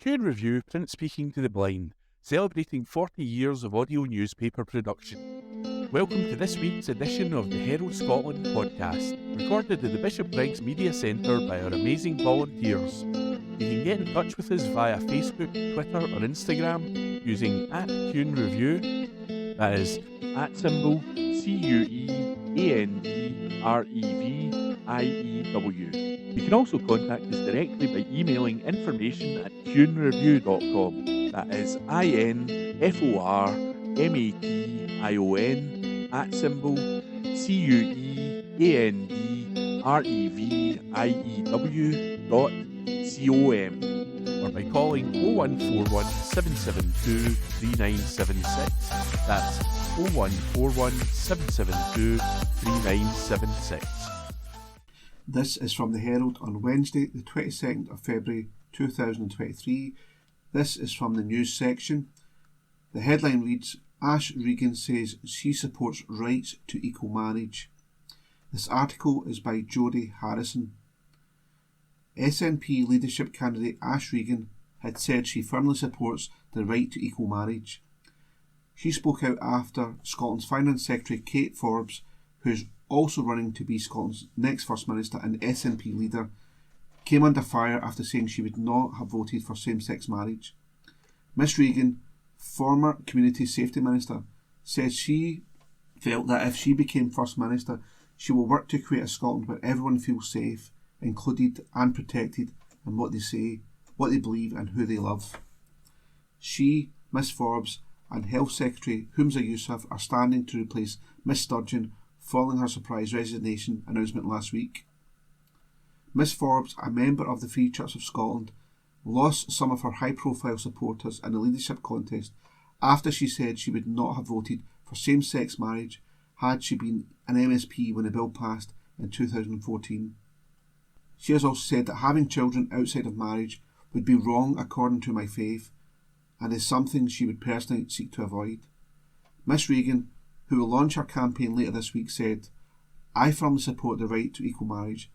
Cant Review print speaking to the blind, celebrating 40 years of audio newspaper production. Welcome to this week's edition of the Herald Scotland podcast, recorded at the Bishop Briggs Media Centre by our amazing volunteers. You can get in touch with us via Facebook, Twitter or Instagram using @CuneReview, that is @CuneReview. You can also contact us directly by emailing information@cunereview.com, that is INFORMATION@CuneReview.com, or by calling 0141 772 3976. That's 0141 772 3976. This is from the Herald on Wednesday, the 22nd of February 2023. This is from the news section. The headline reads, Ash Regan says she supports rights to equal marriage. This article is by Jodie Harrison. SNP leadership candidate Ash Regan had said she firmly supports the right to equal marriage. She spoke out after Scotland's Finance Secretary Kate Forbes, who's also running to be Scotland's next First Minister and SNP leader, came under fire after saying she would not have voted for same-sex marriage. Miss Regan, former Community Safety Minister, said she felt that if she became First Minister, she will work to create a Scotland where everyone feels safe, included and protected in what they say, what they believe and who they love. She, Miss Forbes and Health Secretary Humza Yousaf are standing to replace Miss Sturgeon following her surprise resignation announcement last week. Miss Forbes, a member of the Free Church of Scotland, lost some of her high-profile supporters in the leadership contest after she said she would not have voted for same-sex marriage had she been an MSP when the bill passed in 2014. She has also said that having children outside of marriage would be wrong according to my faith and is something she would personally seek to avoid. Miss Regan, who will launch her campaign later this week, said, I firmly support the right to equal marriage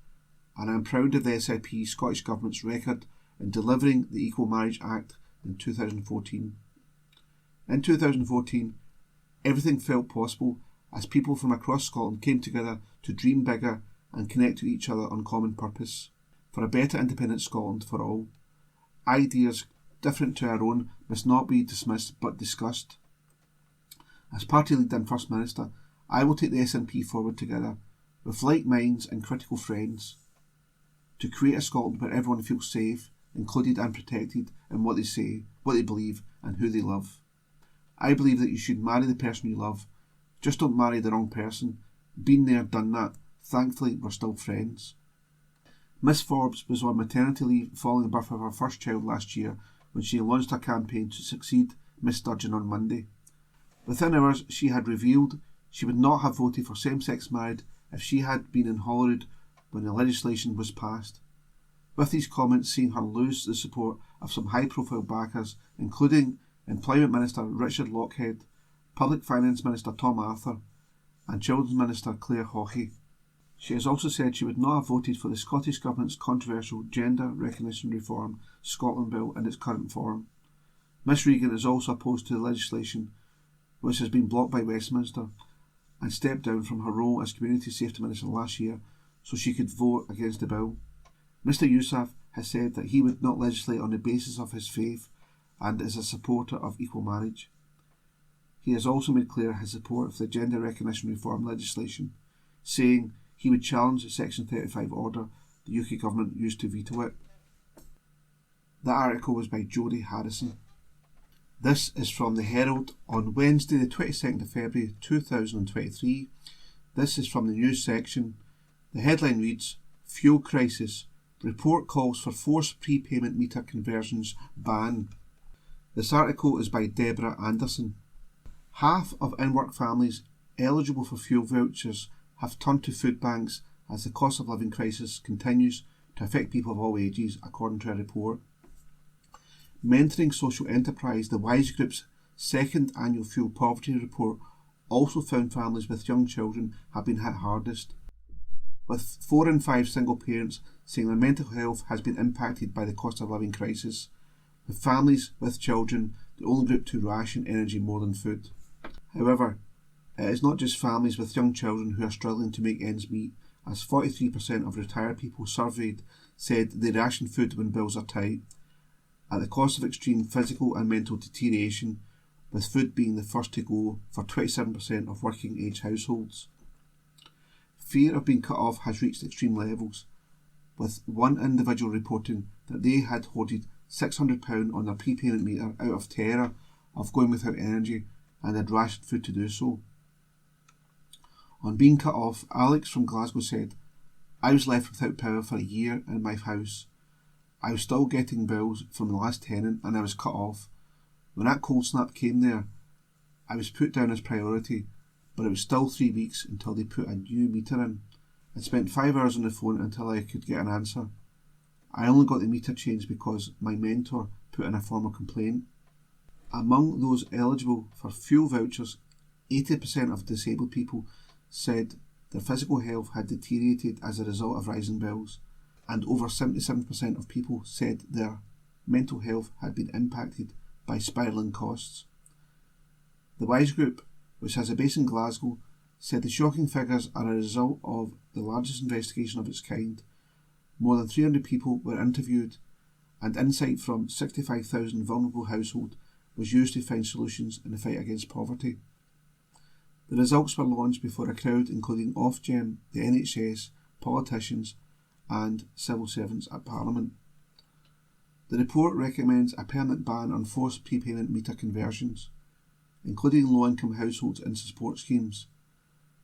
and I am proud of the SNP Scottish Government's record in delivering the Equal Marriage Act in 2014. In 2014, everything felt possible as people from across Scotland came together to dream bigger and connect to each other on common purpose, for a better independent Scotland for all. Ideas different to our own must not be dismissed but discussed. As party leader and First Minister, I will take the SNP forward together, with like minds and critical friends, to create a Scotland where everyone feels safe, included and protected in what they say, what they believe and who they love. I believe that you should marry the person you love, just don't marry the wrong person. Been there, done that. Thankfully, we're still friends. Miss Forbes was on maternity leave following the birth of her first child last year when she launched her campaign to succeed Miss Sturgeon on Monday. Within hours, she had revealed she would not have voted for same-sex marriage if she had been in Holyrood when the legislation was passed. With these comments seeing her lose the support of some high-profile backers, including Employment Minister Richard Lochhead, Public Finance Minister Tom Arthur, and Children's Minister Claire Haughey. She has also said she would not have voted for the Scottish Government's controversial Gender Recognition Reform Scotland Bill in its current form. Miss Regan is also opposed to the legislation, which has been blocked by Westminster, and stepped down from her role as Community Safety Minister last year so she could vote against the bill. Mr Yousaf has said that he would not legislate on the basis of his faith and is a supporter of equal marriage. He has also made clear his support for the Gender Recognition Reform legislation, saying he would challenge the Section 35 order the UK Government used to veto it. The article was by Jodie Harrison. This is from the Herald on Wednesday, the 22nd of February 2023. This is from the news section. The headline reads, Fuel Crisis. Report calls for forced prepayment meter conversions ban. This article is by Deborah Anderson. Half of in-work families eligible for fuel vouchers have turned to food banks as the cost of living crisis continues to affect people of all ages, according to a report. Mentoring Social Enterprise, the Wise Group's second annual fuel poverty report, also found families with young children have been hit hardest, with 4 in 5 single parents saying their mental health has been impacted by the cost of living crisis, with families with children the only group to ration energy more than food. However, it is not just families with young children who are struggling to make ends meet, as 43% of retired people surveyed said they ration food when bills are tight, at the cost of extreme physical and mental deterioration, with food being the first to go for 27% of working age households. Fear of being cut off has reached extreme levels, with one individual reporting that they had hoarded £600 on their prepayment meter out of terror of going without energy and had rationed food to do so. On being cut off, Alex from Glasgow said, "I was left without power for a year in my house. I was still getting bills from the last tenant and I was cut off. When that cold snap came there, I was put down as priority, but it was still 3 weeks until they put a new meter in. I spent 5 hours on the phone until I could get an answer. I only got the meter changed because my mentor put in a formal complaint." Among those eligible for fuel vouchers, 80% of disabled people said their physical health had deteriorated as a result of rising bills, and over 77% of people said their mental health had been impacted by spiralling costs. The Wise Group, which has a base in Glasgow, said the shocking figures are a result of the largest investigation of its kind. More than 300 people were interviewed, and insight from 65,000 vulnerable households was used to find solutions in the fight against poverty. The results were launched before a crowd including Ofgem, the NHS, politicians and civil servants at Parliament. The report recommends a permanent ban on forced prepayment meter conversions, including low-income households into support schemes,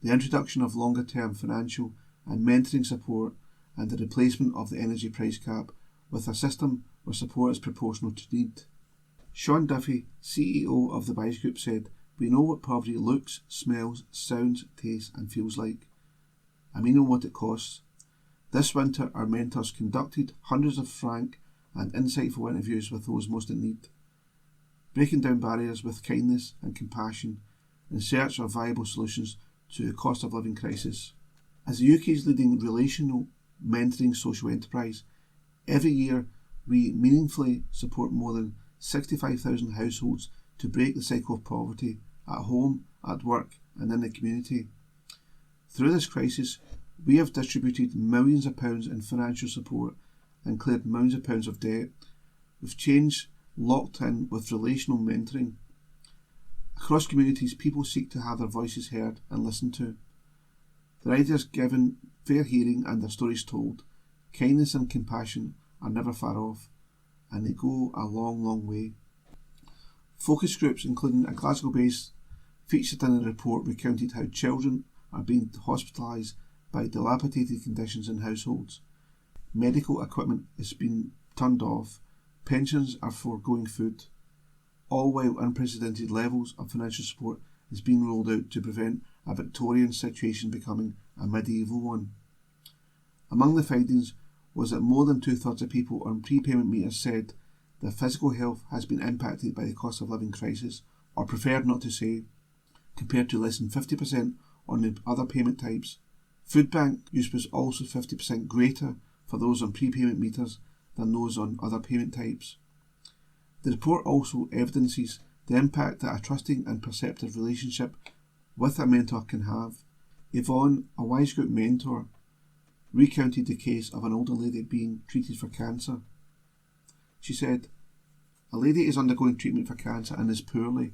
the introduction of longer-term financial and mentoring support, and the replacement of the energy price cap with a system where support is proportional to need. Sean Duffy, CEO of the Wise Group, said, "We know what poverty looks, smells, sounds, tastes and feels like, and we know what it costs. This winter our mentors conducted hundreds of frank and insightful interviews with those most in need, breaking down barriers with kindness and compassion in search of viable solutions to the cost of living crisis." As the UK's leading relational mentoring social enterprise, every year we meaningfully support more than 65,000 households to break the cycle of poverty at home, at work and in the community. Through this crisis, we have distributed millions of pounds in financial support and cleared millions of pounds of debt, with change locked in with relational mentoring. Across communities, people seek to have their voices heard and listened to, their ideas given fair hearing and their stories told. Kindness and compassion are never far off, and they go a long, long way. Focus groups, including a Glasgow-based, featured in the report, recounted how children are being hospitalised by dilapidated conditions in households. Medical equipment is being turned off, pensions are foregoing food, all while unprecedented levels of financial support is being rolled out to prevent a Victorian situation becoming a medieval one. Among the findings was that more than 2/3 of people on prepayment meters said their physical health has been impacted by the cost of living crisis, or preferred not to say, compared to less than 50% on the other payment types. Food bank use was also 50% greater for those on prepayment meters than those on other payment types. The report also evidences the impact that a trusting and perceptive relationship with a mentor can have. Yvonne, a Wise Group mentor, recounted the case of an older lady being treated for cancer. She said, "A lady is undergoing treatment for cancer and is poorly.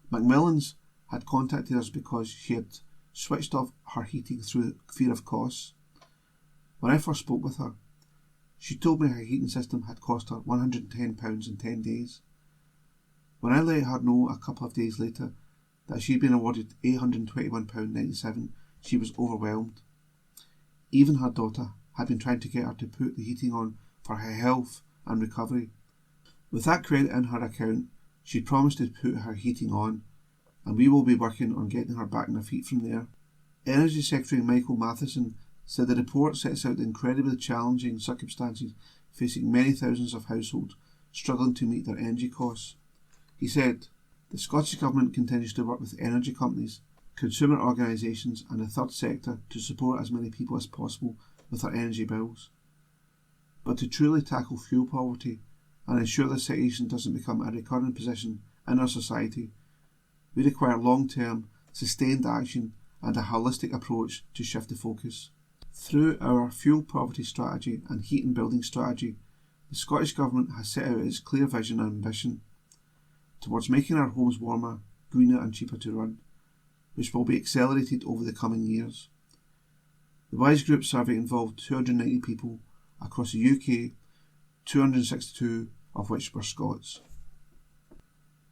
Macmillan's had contacted us because she had switched off her heating through fear of costs. When I first spoke with her, she told me her heating system had cost her £110 in 10 days. When I let her know a couple of days later that she'd been awarded £821.97, she was overwhelmed. Even her daughter had been trying to get her to put the heating on for her health and recovery. With that credit in her account, she promised to put her heating on, and we will be working on getting her back on her feet from there." Energy Secretary Michael Matheson said the report sets out the incredibly challenging circumstances facing many thousands of households struggling to meet their energy costs. He said, "The Scottish Government continues to work with energy companies, consumer organisations and the third sector to support as many people as possible with their energy bills. But to truly tackle fuel poverty and ensure this situation doesn't become a recurrent position in our society. We require long-term, sustained action and a holistic approach to shift the focus. Through our fuel poverty strategy and heat and building strategy, the Scottish Government has set out its clear vision and ambition towards making our homes warmer, greener and cheaper to run, which will be accelerated over the coming years. The WISE Group survey involved 290 people across the UK, 262 of which were Scots.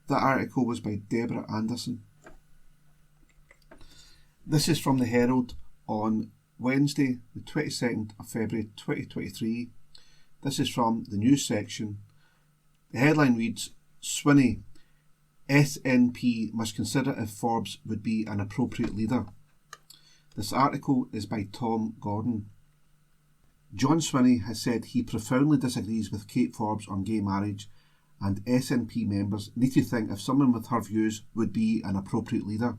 That article was by Deborah Anderson. This is from the Herald on Wednesday, the 22nd of February 2023. This is from the news section. The headline reads, Swinney, SNP must consider if Forbes would be an appropriate leader. This article is by Tom Gordon. John Swinney has said he profoundly disagrees with Kate Forbes on gay marriage, and SNP members need to think if someone with her views would be an appropriate leader.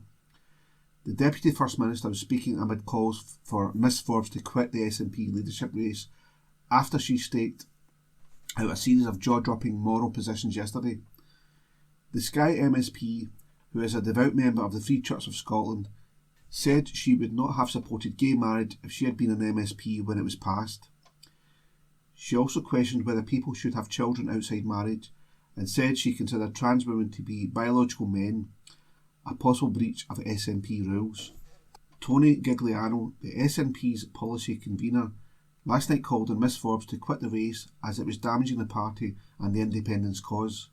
The Deputy First Minister was speaking amid calls for Miss Forbes to quit the SNP leadership race after she staked out a series of jaw-dropping moral positions yesterday. The Skye MSP, who is a devout member of the Free Church of Scotland, said she would not have supported gay marriage if she had been an MSP when it was passed. She also questioned whether people should have children outside marriage and said she considered trans women to be biological men, a possible breach of SNP rules. Tony Gigliano, the SNP's policy convener, last night called on Miss Forbes to quit the race as it was damaging the party and the independence cause.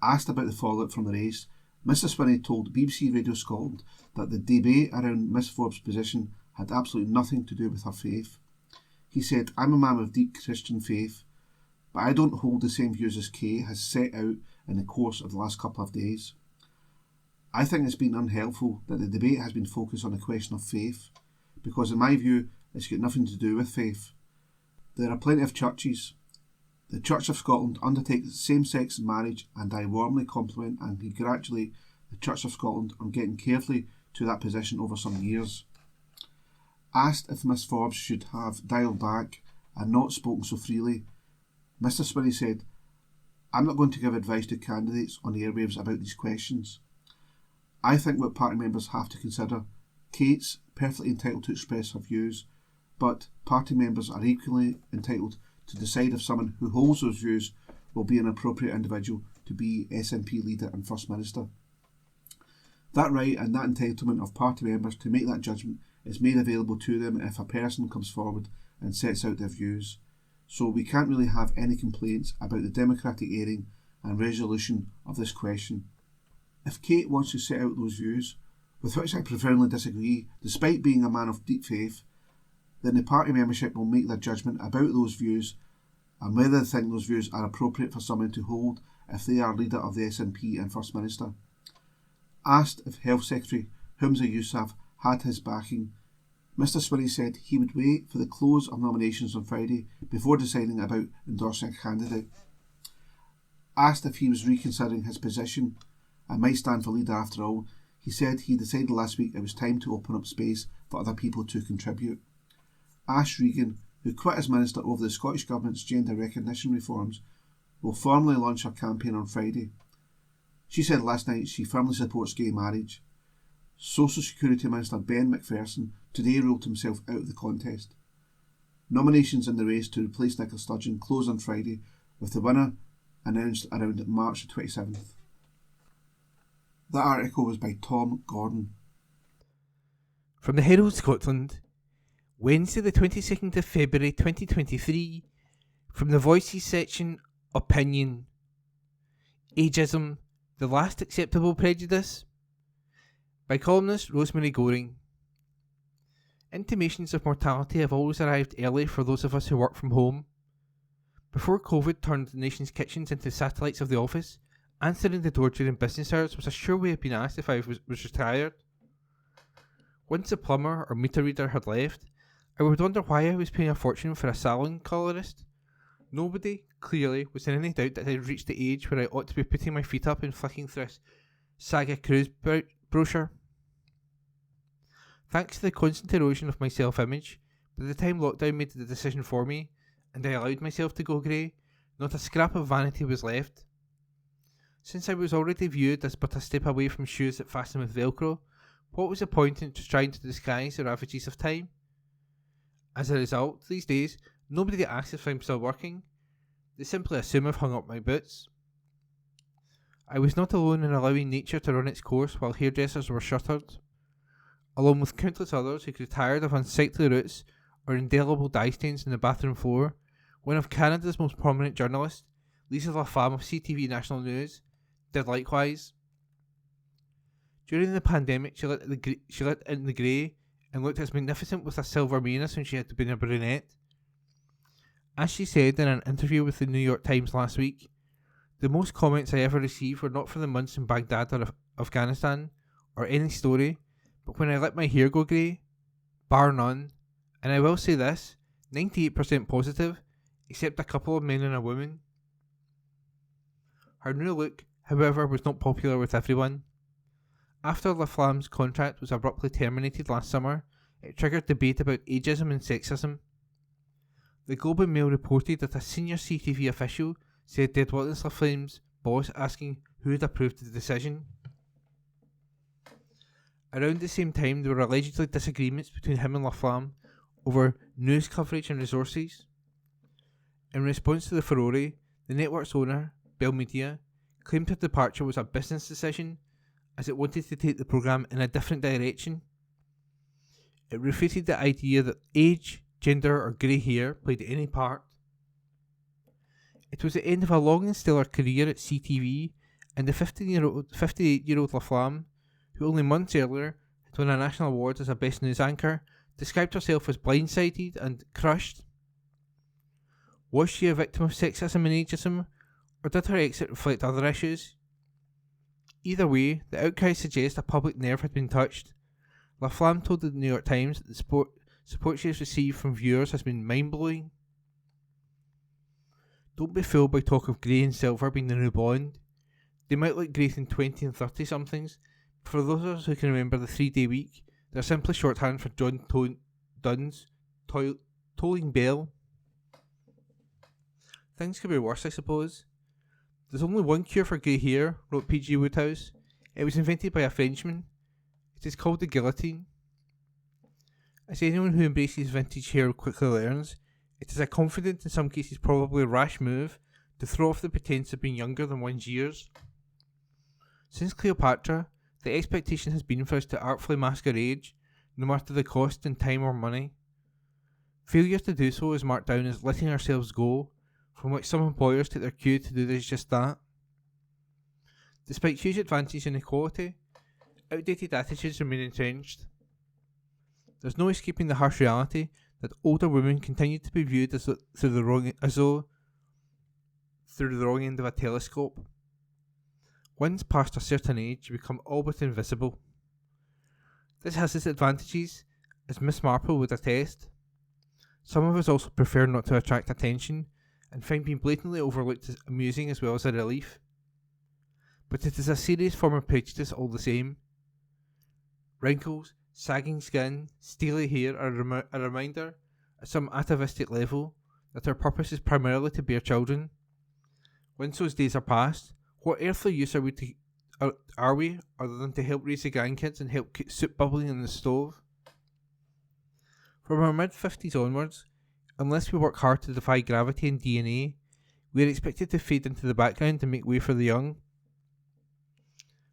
Asked about the fallout from the race, Mr Swinney told BBC Radio Scotland that the debate around Miss Forbes' position had absolutely nothing to do with her faith. He said, I'm a man of deep Christian faith, but I don't hold the same views as Kay has set out in the course of the last couple of days. I think it's been unhelpful that the debate has been focused on the question of faith, because in my view it's got nothing to do with faith. There are plenty of churches. The Church of Scotland undertakes same-sex marriage, and I warmly compliment and congratulate the Church of Scotland on getting carefully to that position over some years. Asked if Miss Forbes should have dialed back and not spoken so freely, Mr Swinney said, I'm not going to give advice to candidates on the airwaves about these questions. I think what party members have to consider, Kate's perfectly entitled to express her views, but party members are equally entitled to decide if someone who holds those views will be an appropriate individual to be SNP leader and First Minister. That right and that entitlement of party members to make that judgment is made available to them if a person comes forward and sets out their views. So we can't really have any complaints about the democratic airing and resolution of this question. If Kate wants to set out those views, with which I profoundly disagree, despite being a man of deep faith, then the party membership will make their judgment about those views and whether they think those views are appropriate for someone to hold if they are leader of the SNP and First Minister. Asked if Health Secretary Humza Yousaf had his backing, Mr Swinney said he would wait for the close of nominations on Friday before deciding about endorsing a candidate. Asked if he was reconsidering his position and might stand for leader after all, he said he decided last week it was time to open up space for other people to contribute. Ash Regan, who quit as Minister over the Scottish Government's gender recognition reforms, will formally launch her campaign on Friday. She said last night she firmly supports gay marriage. Social Security Minister Ben McPherson today ruled himself out of the contest. Nominations in the race to replace Nicola Sturgeon close on Friday, with the winner announced around March the 27th. That article was by Tom Gordon. From the Herald Scotland, Wednesday the 22nd of February 2023, from the Voices section, Opinion. Ageism, the last acceptable prejudice? By columnist Rosemary Goring. Intimations of mortality have always arrived early for those of us who work from home. Before COVID turned the nation's kitchens into satellites of the office, answering the door during business hours was a sure way of being asked if I was retired. Once the plumber or meter reader had left, I would wonder why I was paying a fortune for a salon colorist. Nobody, clearly, was in any doubt that I had reached the age where I ought to be putting my feet up and flicking through a Saga Cruise brochure. Thanks to the constant erosion of my self-image, by the time lockdown made the decision for me, and I allowed myself to go grey, Not a scrap of vanity was left. Since I was already viewed as but a step away from shoes that fasten with Velcro, what was the point in trying to disguise the ravages of time? As a result, these days, nobody asks if I'm still working. They simply assume I've hung up my boots. I was not alone in allowing nature to run its course while hairdressers were shuttered. Along with countless others who grew tired of unsightly roots or indelible dye stains in the bathroom floor, one of Canada's most prominent journalists, Lisa Laflamme of CTV National News, did likewise. During the pandemic, she lit in the grey and looked as magnificent with a silver mane as when she had been a brunette. As she said in an interview with the New York Times last week, the most comments I ever received were not for the months in Baghdad or Afghanistan, or any story, but when I let my hair go grey, bar none, and I will say this, 98% positive, except a couple of men and a woman. Her new look, however, was not popular with everyone. After Laflamme's contract was abruptly terminated last summer, it triggered debate about ageism and sexism. The Globe and Mail reported that a senior CTV official said they'd witnessed Laflamme's boss asking who had approved the decision. Around the same time, there were allegedly disagreements between him and Laflamme over news coverage and resources. In response to the furore, the network's owner, Bell Media, claimed her departure was a business decision as it wanted to take the programme in a different direction. It refuted the idea that age, gender or grey hair played any part. It was the end of a long and stellar career at CTV, and the 58-year-old Laflamme, who only months earlier had won a national award as a Best News Anchor, described herself as blindsided and crushed. Was she a victim of sexism and ageism, or did her exit reflect other issues? Either way, the outcry suggests a public nerve had been touched. Laflamme told the New York Times that the support she has received from viewers has been mind-blowing. Don't be fooled by talk of grey and silver being the new blonde. They might look great in 20 and 30 somethings, but for those of us who can remember the 3-day week, they're simply shorthand for John Dunn's tolling bell. Things could be worse, I suppose. There's only one cure for grey hair, wrote P.G. Woodhouse. It was invented by a Frenchman. It is called the guillotine. As anyone who embraces vintage hair quickly learns, it is a confident, in some cases probably rash move, to throw off the pretense of being younger than one's years. Since Cleopatra, the expectation has been for us to artfully mask our age, no matter the cost in time or money. Failure to do so is marked down as letting ourselves go, from which some employers take their cue to do just that. Despite huge advances in equality, outdated attitudes remain entrenched. There's no escaping the harsh reality that older women continue to be viewed as though through the wrong end of a telescope. Once past a certain age, you become all but invisible. This has its advantages, as Miss Marple would attest. Some of us also prefer not to attract attention, and find being blatantly overlooked as amusing as well as a relief. But it is a serious form of prejudice all the same. Wrinkles, sagging skin, steely hair are a reminder, at some atavistic level, that our purpose is primarily to bear children. Once those days are past, what earthly use are we other than to help raise the grandkids and help keep soup bubbling in the stove? From our mid-50s onwards, unless we work hard to defy gravity and DNA, we are expected to fade into the background and make way for the young.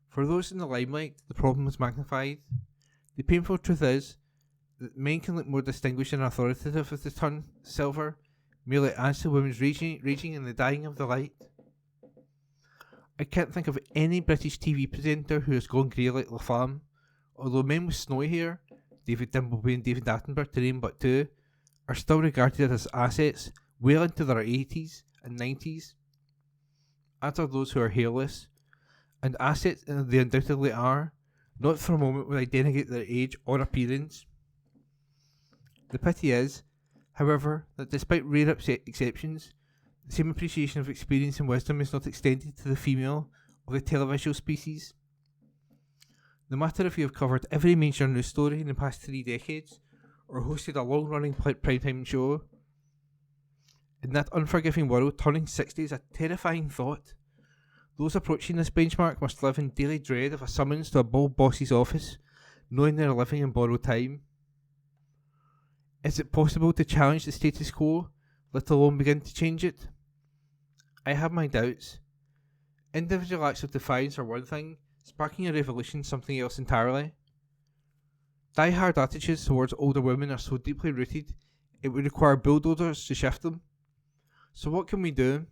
For those in the limelight, the problem is magnified. The painful truth is that men can look more distinguished and authoritative if they turn silver, merely adds to women's raging and the dying of the light. I can't think of any British TV presenter who has gone grey like Laflamme, although men with snowy hair, David Dimbleby and David Attenborough to name but two, are still regarded as assets well into their 80s and 90s, as are those who are hairless, and assets they undoubtedly are. Not for a moment would I denigrate their age or appearance. The pity is, however, that despite rare exceptions, the same appreciation of experience and wisdom is not extended to the female of the televisual species. No matter if you have covered every major news story in the past 3 decades, or hosted a long-running primetime show, In that unforgiving world, turning 60 is a terrifying thought. Those approaching this benchmark must live in daily dread of a summons to a bald boss's office, knowing they are living in borrowed time. Is it possible to challenge the status quo, let alone begin to change it? I have my doubts. Individual acts of defiance are one thing, sparking a revolution something else entirely. Die-hard attitudes towards older women are so deeply rooted, it would require bulldozers to shift them. So what can we do?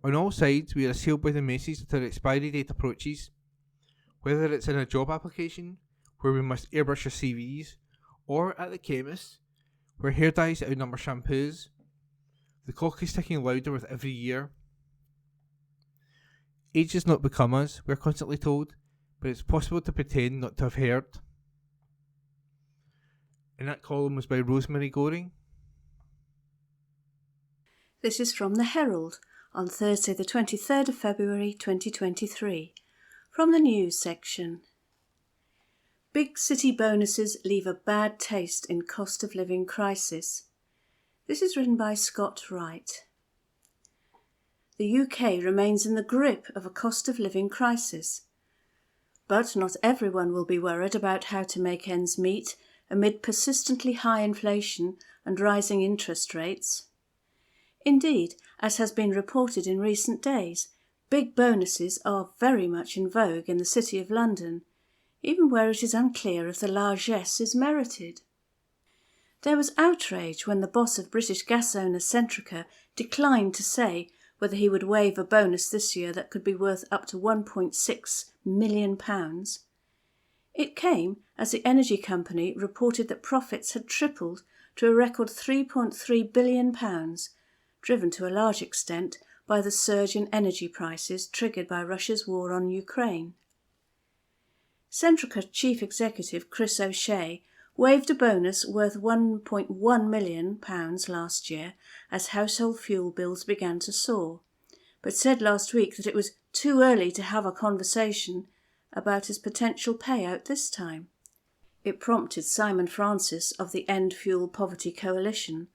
On all sides, we are assailed by the message that our expiry date approaches. Whether it's in a job application, where we must airbrush our CVs, or at the chemist, where hair dyes outnumber shampoos, the clock is ticking louder with every year. Age does not become us, we are constantly told, but it's possible to pretend not to have heard. And that column was by Rosemary Goring. This is from the Herald on Thursday the 23rd of February 2023, from the news section. Big city bonuses leave a bad taste in cost of living crisis. This is written by Scott Wright. The UK remains in the grip of a cost of living crisis. But not everyone will be worried about how to make ends meet amid persistently high inflation and rising interest rates. Indeed, as has been reported in recent days, big bonuses are very much in vogue in the City of London, even where it is unclear if the largesse is merited. There was outrage when the boss of British gas owner Centrica declined to say whether he would waive a bonus this year that could be worth up to £1.6 million. It came as the energy company reported that profits had tripled to a record £3.3 billion, driven to a large extent by the surge in energy prices triggered by Russia's war on Ukraine. Centrica Chief Executive Chris O'Shea waived a bonus worth £1.1 million last year as household fuel bills began to soar, but said last week that it was too early to have a conversation about his potential payout this time. It prompted Simon Francis of the End Fuel Poverty Coalition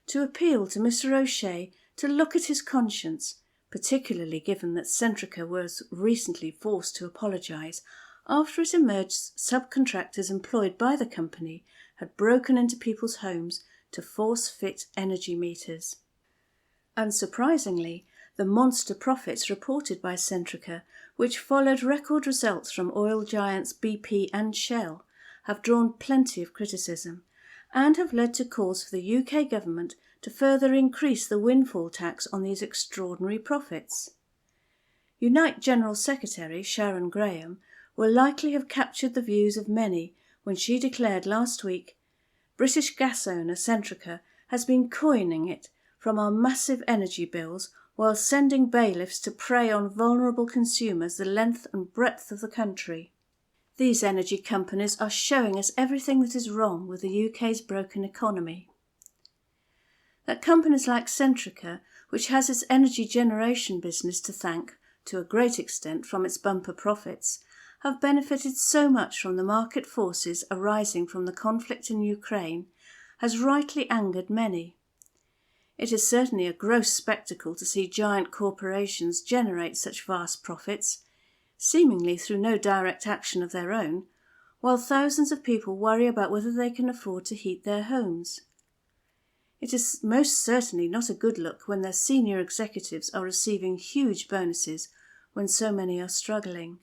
to appeal to Mr O'Shea to look at his conscience, particularly given that Centrica was recently forced to apologise after it emerged subcontractors employed by the company had broken into people's homes to force-fit energy meters. Unsurprisingly, the monster profits reported by Centrica, which followed record results from oil giants BP and Shell, have drawn plenty of criticism and have led to calls for the UK government to further increase the windfall tax on these extraordinary profits. Unite General Secretary Sharon Graham will likely have captured the views of many when she declared last week, "British gas owner Centrica has been coining it from our massive energy bills while sending bailiffs to prey on vulnerable consumers the length and breadth of the country. These energy companies are showing us everything that is wrong with the UK's broken economy." That companies like Centrica, which has its energy generation business to thank, to a great extent, from its bumper profits, have benefited so much from the market forces arising from the conflict in Ukraine, has rightly angered many. It is certainly a gross spectacle to see giant corporations generate such vast profits, seemingly through no direct action of their own, while thousands of people worry about whether they can afford to heat their homes. It is most certainly not a good look when their senior executives are receiving huge bonuses when so many are struggling.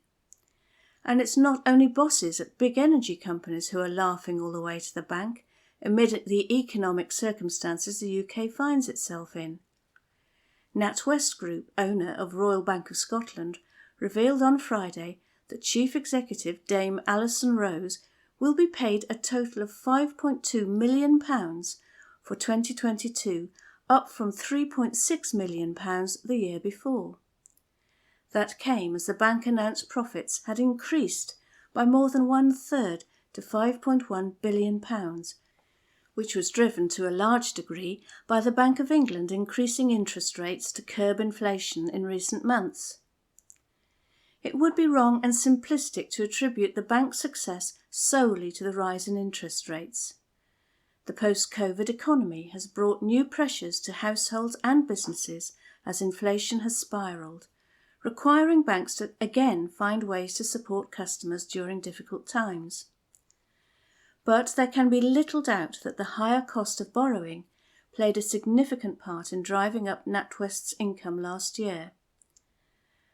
And it's not only bosses at big energy companies who are laughing all the way to the bank amid the economic circumstances the UK finds itself in. NatWest Group, owner of Royal Bank of Scotland, revealed on Friday that Chief Executive Dame Alison Rose will be paid a total of £5.2 million for 2022, up from £3.6 million the year before. That came as the bank announced profits had increased by more than 1/3 to £5.1 billion, which was driven to a large degree by the Bank of England increasing interest rates to curb inflation in recent months. It would be wrong and simplistic to attribute the bank's success solely to the rise in interest rates. The post-COVID economy has brought new pressures to households and businesses as inflation has spiralled, requiring banks to again find ways to support customers during difficult times. But there can be little doubt that the higher cost of borrowing played a significant part in driving up NatWest's income last year.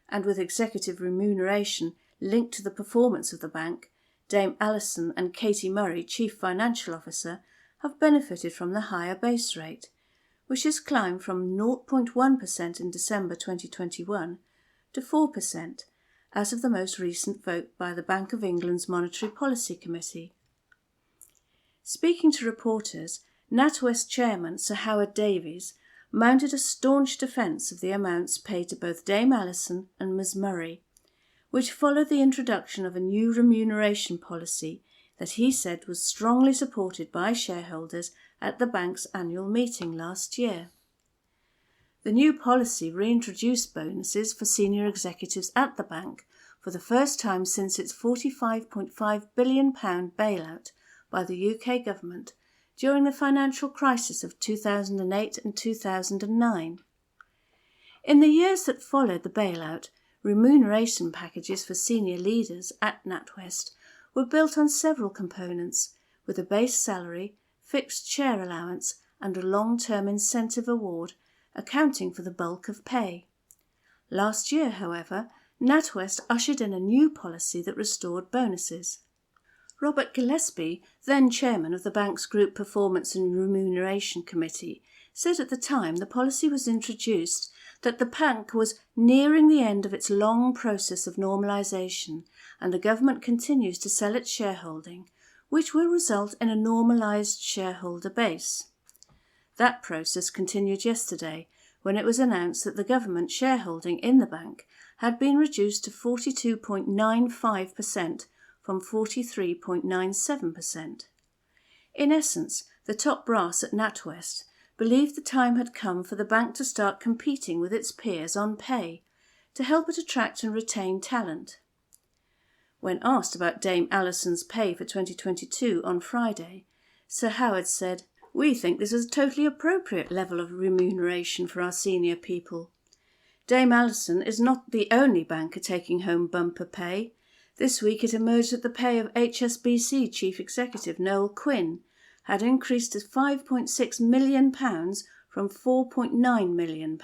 And with executive remuneration linked to the performance of the bank, Dame Alison and Katie Murray, Chief Financial Officer, have benefited from the higher base rate, which has climbed from 0.1% in December 2021 to 4% as of the most recent vote by the Bank of England's Monetary Policy Committee. Speaking to reporters, NatWest Chairman Sir Howard Davies mounted a staunch defence of the amounts paid to both Dame Alison and Ms Murray, which followed the introduction of a new remuneration policy that he said was strongly supported by shareholders at the bank's annual meeting last year. The new policy reintroduced bonuses for senior executives at the bank for the first time since its £45.5 billion bailout by the UK government during the financial crisis of 2008 and 2009. In the years that followed the bailout, remuneration packages for senior leaders at NatWest were built on several components, with a base salary, fixed share allowance and a long-term incentive award accounting for the bulk of pay. Last year, however, NatWest ushered in a new policy that restored bonuses. Robert Gillespie, then chairman of the bank's Group Performance and Remuneration Committee, said at the time the policy was introduced that the bank was nearing the end of its long process of normalisation and the government continues to sell its shareholding, which will result in a normalised shareholder base. That process continued yesterday when it was announced that the government shareholding in the bank had been reduced to 42.95% from 43.97%. In essence, the top brass at NatWest believed the time had come for the bank to start competing with its peers on pay to help it attract and retain talent. When asked about Dame Alison's pay for 2022 on Friday, Sir Howard said, "We think this is a totally appropriate level of remuneration for our senior people. Dame Alison is not the only banker taking home bumper pay. This week it emerged that the pay of HSBC Chief Executive Noel Quinn had increased to £5.6 million from £4.9 million.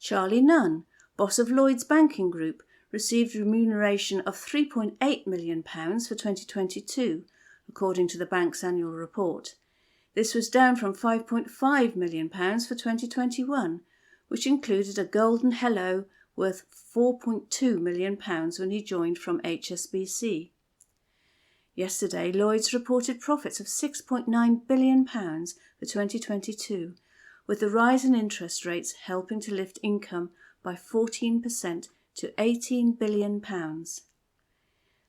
Charlie Nunn, boss of Lloyds Banking Group, received remuneration of £3.8 million for 2022, according to the bank's annual report. This was down from £5.5 million for 2021, which included a golden hello worth £4.2 million when he joined from HSBC. Yesterday, Lloyds reported profits of £6.9 billion for 2022, with the rise in interest rates helping to lift income by 14% to £18 billion.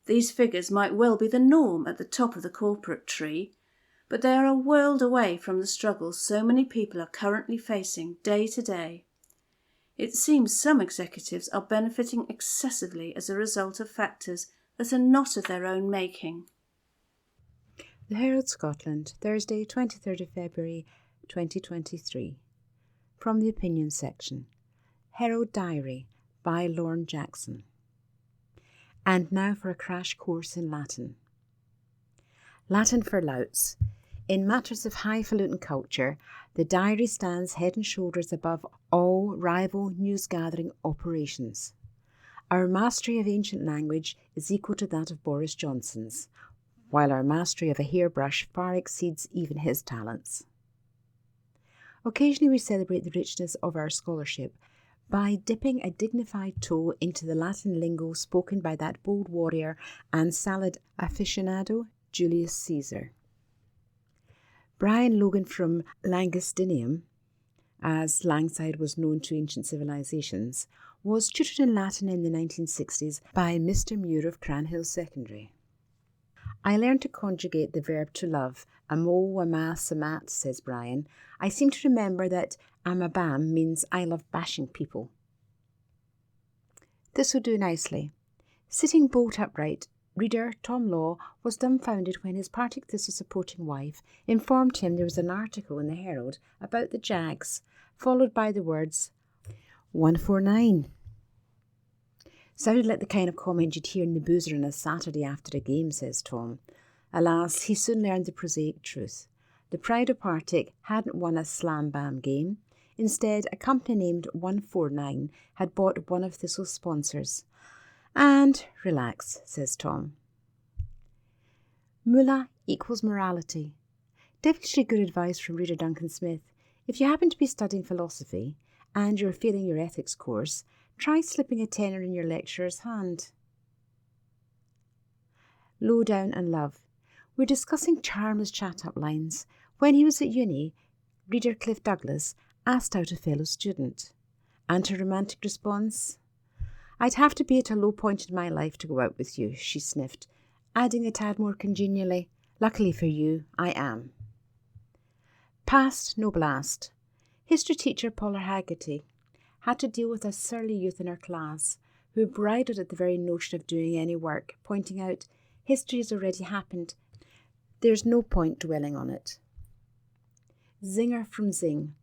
These figures might well be the norm at the top of the corporate tree, but they are a world away from the struggles so many people are currently facing day to day. It seems some executives are benefiting excessively as a result of factors that are not of their own making. The Herald Scotland, Thursday, 23rd of February 2023. From the Opinion section. Herald Diary by Lauren Jackson. And now for a crash course in Latin. Latin for louts. In matters of highfalutin culture, the diary stands head and shoulders above all rival news-gathering operations. Our mastery of ancient language is equal to that of Boris Johnson's, while our mastery of a hairbrush far exceeds even his talents. Occasionally we celebrate the richness of our scholarship by dipping a dignified toe into the Latin lingo spoken by that bold warrior and salad aficionado, Julius Caesar. Brian Logan from Langostinium, as Langside was known to ancient civilizations, was tutored in Latin in the 1960s by Mr. Muir of Cranhill Secondary. I learned to conjugate the verb to love, amo, amas, amat, says Brian. I seem to remember that amabam means I love bashing people. This will do nicely. Sitting bolt upright Reader Tom Law was dumbfounded when his Partick Thistle supporting wife informed him there was an article in the Herald about the Jags, followed by the words 149. Sounded like the kind of comment you'd hear in the boozer on a Saturday after a game, says Tom. Alas, he soon learned the prosaic truth. The Pride of Partick hadn't won a slam-bam game. Instead, a company named 149 had bought one of Thistle's sponsors. And relax, says Tom. Moolah equals morality. Devilishly good advice from reader Duncan Smith. If you happen to be studying philosophy and you're failing your ethics course, try slipping a tenner in your lecturer's hand. Low down and love. We're discussing charmless chat-up lines. When he was at uni, reader Cliff Douglas asked out a fellow student. And her romantic response? I'd have to be at a low point in my life to go out with you, she sniffed, adding a tad more congenially, luckily for you, I am. Past, no blast. History teacher Paula Haggerty had to deal with a surly youth in her class who bridled at the very notion of doing any work, pointing out, history has already happened. There's no point dwelling on it. Zinger from Zing.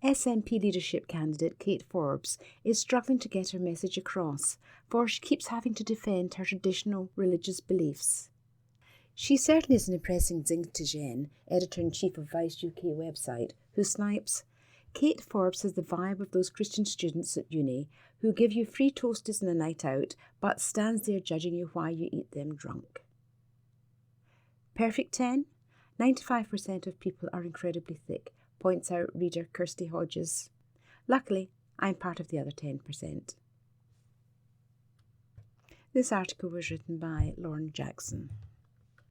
SNP leadership candidate Kate Forbes is struggling to get her message across, for she keeps having to defend her traditional religious beliefs. She certainly isn't impressing Zing Tijen, editor-in-chief of Vice UK website, who snipes, Kate Forbes has the vibe of those Christian students at uni who give you free toasties and a night out, but stands there judging you while you eat them drunk. Perfect 10? 95% of people are incredibly thick, points out reader Kirsty Hodges. Luckily, I'm part of the other 10%. This article was written by Lauren Jackson.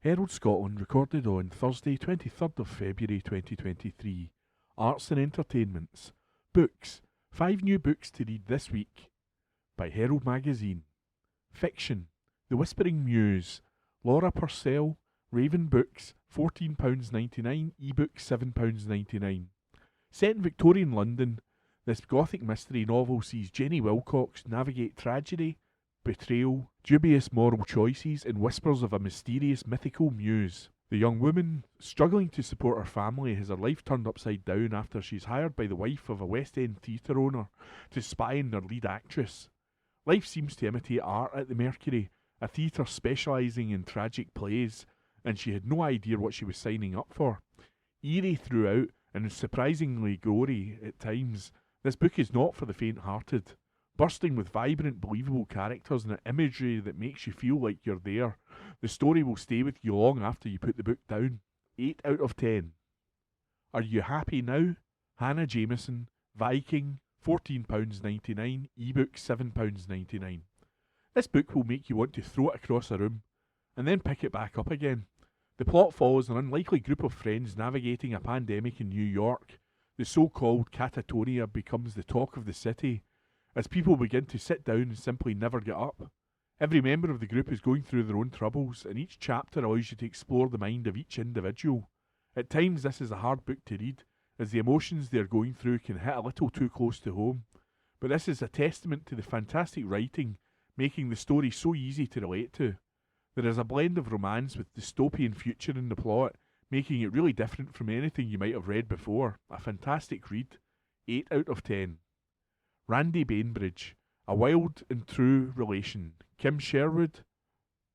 Herald Scotland recorded on Thursday 23rd of February 2023. Arts and Entertainments. Books. 5 new books to read this week. By Herald Magazine. Fiction. The Whispering Muse. Laura Purcell. Raven Books. £14.99, ebook £7.99. Set in Victorian London, this gothic mystery novel sees Jenny Wilcox navigate tragedy, betrayal, dubious moral choices, and whispers of a mysterious mythical muse. The young woman, struggling to support her family, has her life turned upside down after she's hired by the wife of a West End theatre owner to spy on their lead actress. Life seems to imitate art at the Mercury, a theatre specialising in tragic plays, and she had no idea what she was signing up for. Eerie throughout and surprisingly gory at times, this book is not for the faint-hearted. Bursting with vibrant, believable characters and an imagery that makes you feel like you're there, the story will stay with you long after you put the book down. 8 out of 10. Are You Happy Now? Hannah Jameson, Viking, £14.99, ebook £7.99. This book will make you want to throw it across a room, and then pick it back up again. The plot follows an unlikely group of friends navigating a pandemic in New York. The so-called catatonia becomes the talk of the city, as people begin to sit down and simply never get up. Every member of the group is going through their own troubles, and each chapter allows you to explore the mind of each individual. At times this is a hard book to read, as the emotions they are going through can hit a little too close to home. But this is a testament to the fantastic writing, making the story so easy to relate to. There is a blend of romance with dystopian future in the plot, making it really different from anything you might have read before. A fantastic read. 8 out of 10. Randy Bainbridge. A Wild and True Relation. Kim Sherwood.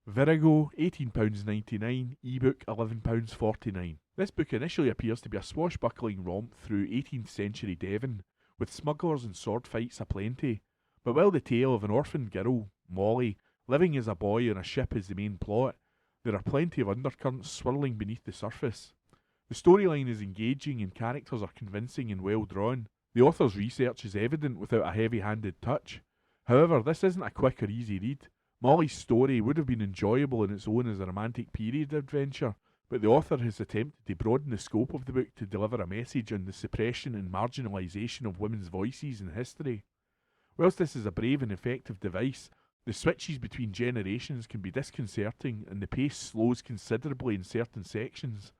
Virago, £18.99, ebook £11.49. This book initially appears to be a swashbuckling romp through 18th century Devon, with smugglers and sword fights aplenty. But while the tale of an orphaned girl, Molly, living as a boy on a ship is the main plot, there are plenty of undercurrents swirling beneath the surface. The storyline is engaging and characters are convincing and well drawn. The author's research is evident without a heavy-handed touch. However, this isn't a quick or easy read. Molly's story would have been enjoyable on its own as a romantic period adventure, but the author has attempted to broaden the scope of the book to deliver a message on the suppression and marginalisation of women's voices in history. Whilst this is a brave and effective device, the switches between generations can be disconcerting and the pace slows considerably in certain sections,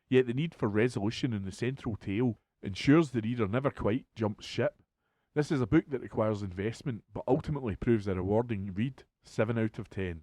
yet the need for resolution in the central tale ensures the reader never quite jumps ship. This is a book that requires investment, but ultimately proves a rewarding read. 7 out of 10.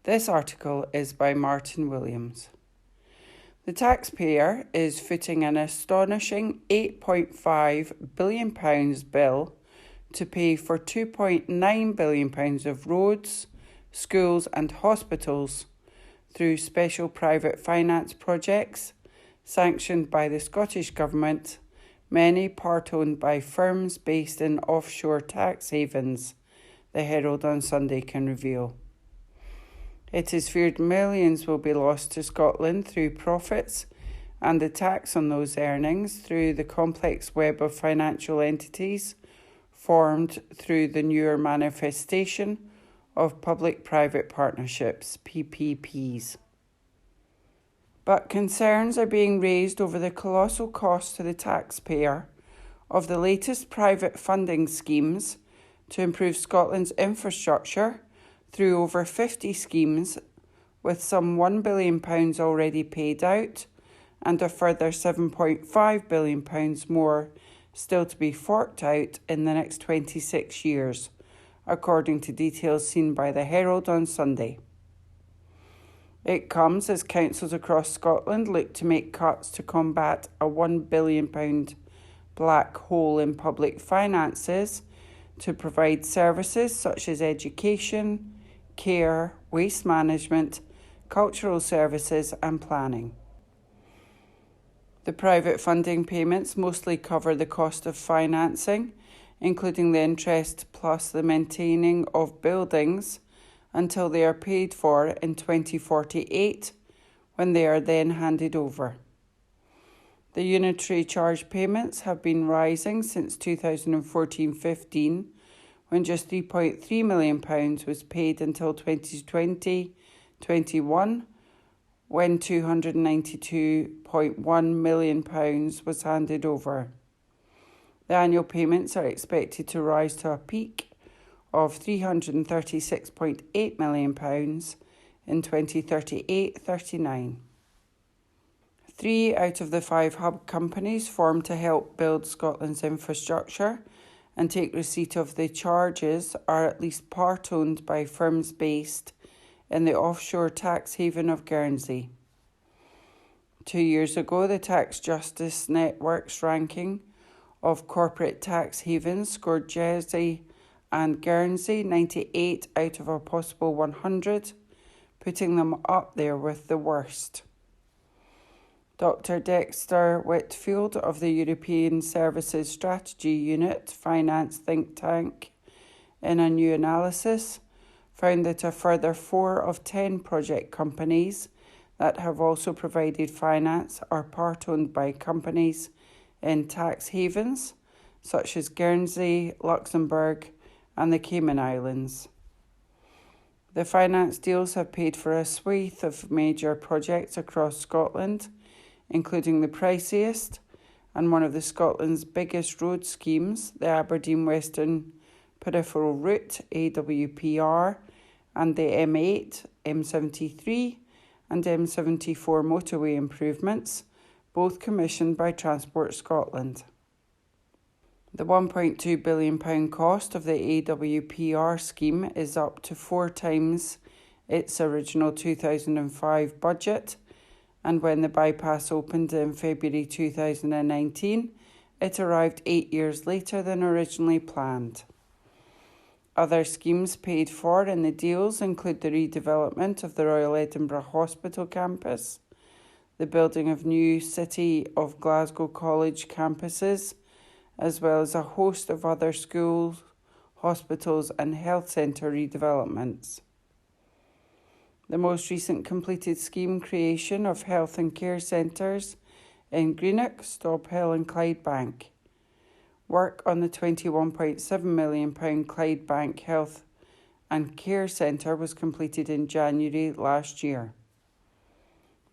This article is by Martin Williams. The taxpayer is footing an astonishing £8.5 billion bill to pay for £2.9 billion of roads, schools and hospitals through special private finance projects sanctioned by the Scottish Government, many part-owned by firms based in offshore tax havens, the Herald on Sunday can reveal. It is feared millions will be lost to Scotland through profits and the tax on those earnings through the complex web of financial entities formed through the newer manifestation of public-private partnerships, PPPs. But concerns are being raised over the colossal cost to the taxpayer of the latest private funding schemes to improve Scotland's infrastructure through over 50 schemes, with some £1 billion already paid out and a further £7.5 billion more still to be forked out in the next 26 years, according to details seen by the Herald on Sunday. It comes as councils across Scotland look to make cuts to combat a £1 billion black hole in public finances to provide services such as education, care, waste management, cultural services and planning. The private funding payments mostly cover the cost of financing, including the interest plus the maintaining of buildings until they are paid for in 2048, when they are then handed over. The unitary charge payments have been rising since 2014-15, when just £3.3 million was paid until 2020-21, when £292.1 million was handed over. The annual payments are expected to rise to a peak of £336.8 million in 2038-39. 3 out of the 5 hub companies formed to help build Scotland's infrastructure and take receipt of the charges are at least part owned by firms based in the offshore tax haven of Guernsey. 2 years ago, the Tax Justice Network's ranking of corporate tax havens scored Jersey and Guernsey 98 out of a possible 100, putting them up there with the worst. Dr. Dexter Whitfield of the European Services Strategy Unit finance think tank, in a new analysis, found that a further 4 of 10 project companies that have also provided finance are part-owned by companies in tax havens, such as Guernsey, Luxembourg and the Cayman Islands. The finance deals have paid for a swathe of major projects across Scotland, including the priciest and one of Scotland's biggest road schemes, the Aberdeen Western Peripheral Route, AWPR, and the M8, M73 and M74 motorway improvements, both commissioned by Transport Scotland. The £1.2 billion cost of the AWPR scheme is up to 4 times its original 2005 budget, and when the bypass opened in February 2019, it arrived 8 years later than originally planned. Other schemes paid for in the deals include the redevelopment of the Royal Edinburgh Hospital campus, the building of new City of Glasgow College campuses, as well as a host of other schools, hospitals and health centre redevelopments. The most recent completed scheme creation of health and care centres in Greenock, Stobhill and Clydebank. Work on the £21.7 million Clydebank Health and Care Centre was completed in January last year.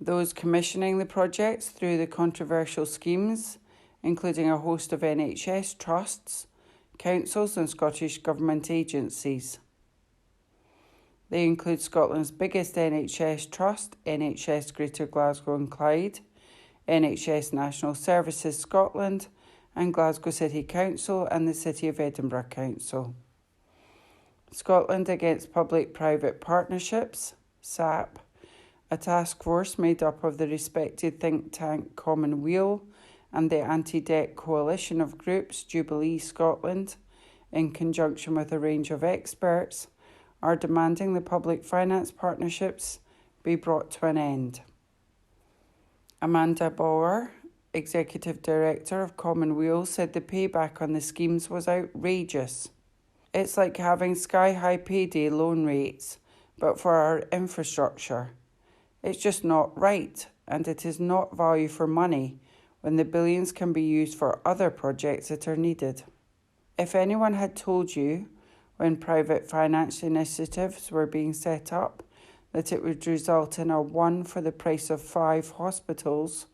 Those commissioning the projects through the controversial schemes, including a host of NHS trusts, councils and Scottish Government agencies. They include Scotland's biggest NHS trust, NHS Greater Glasgow and Clyde, NHS National Services Scotland, and Glasgow City Council and the City of Edinburgh Council. Scotland Against Public-Private Partnerships, SAP, a task force made up of the respected think tank Commonweal and the anti-debt coalition of groups Jubilee Scotland, in conjunction with a range of experts, are demanding the public finance partnerships be brought to an end. Amanda Bauer, Executive Director of Commonweal, said the payback on the schemes was outrageous. It's like having sky-high payday loan rates, but for our infrastructure. It's just not right, and it is not value for money when the billions can be used for other projects that are needed. If anyone had told you, when private finance initiatives were being set up, that it would result in a 1 for the price of 5 hospitals,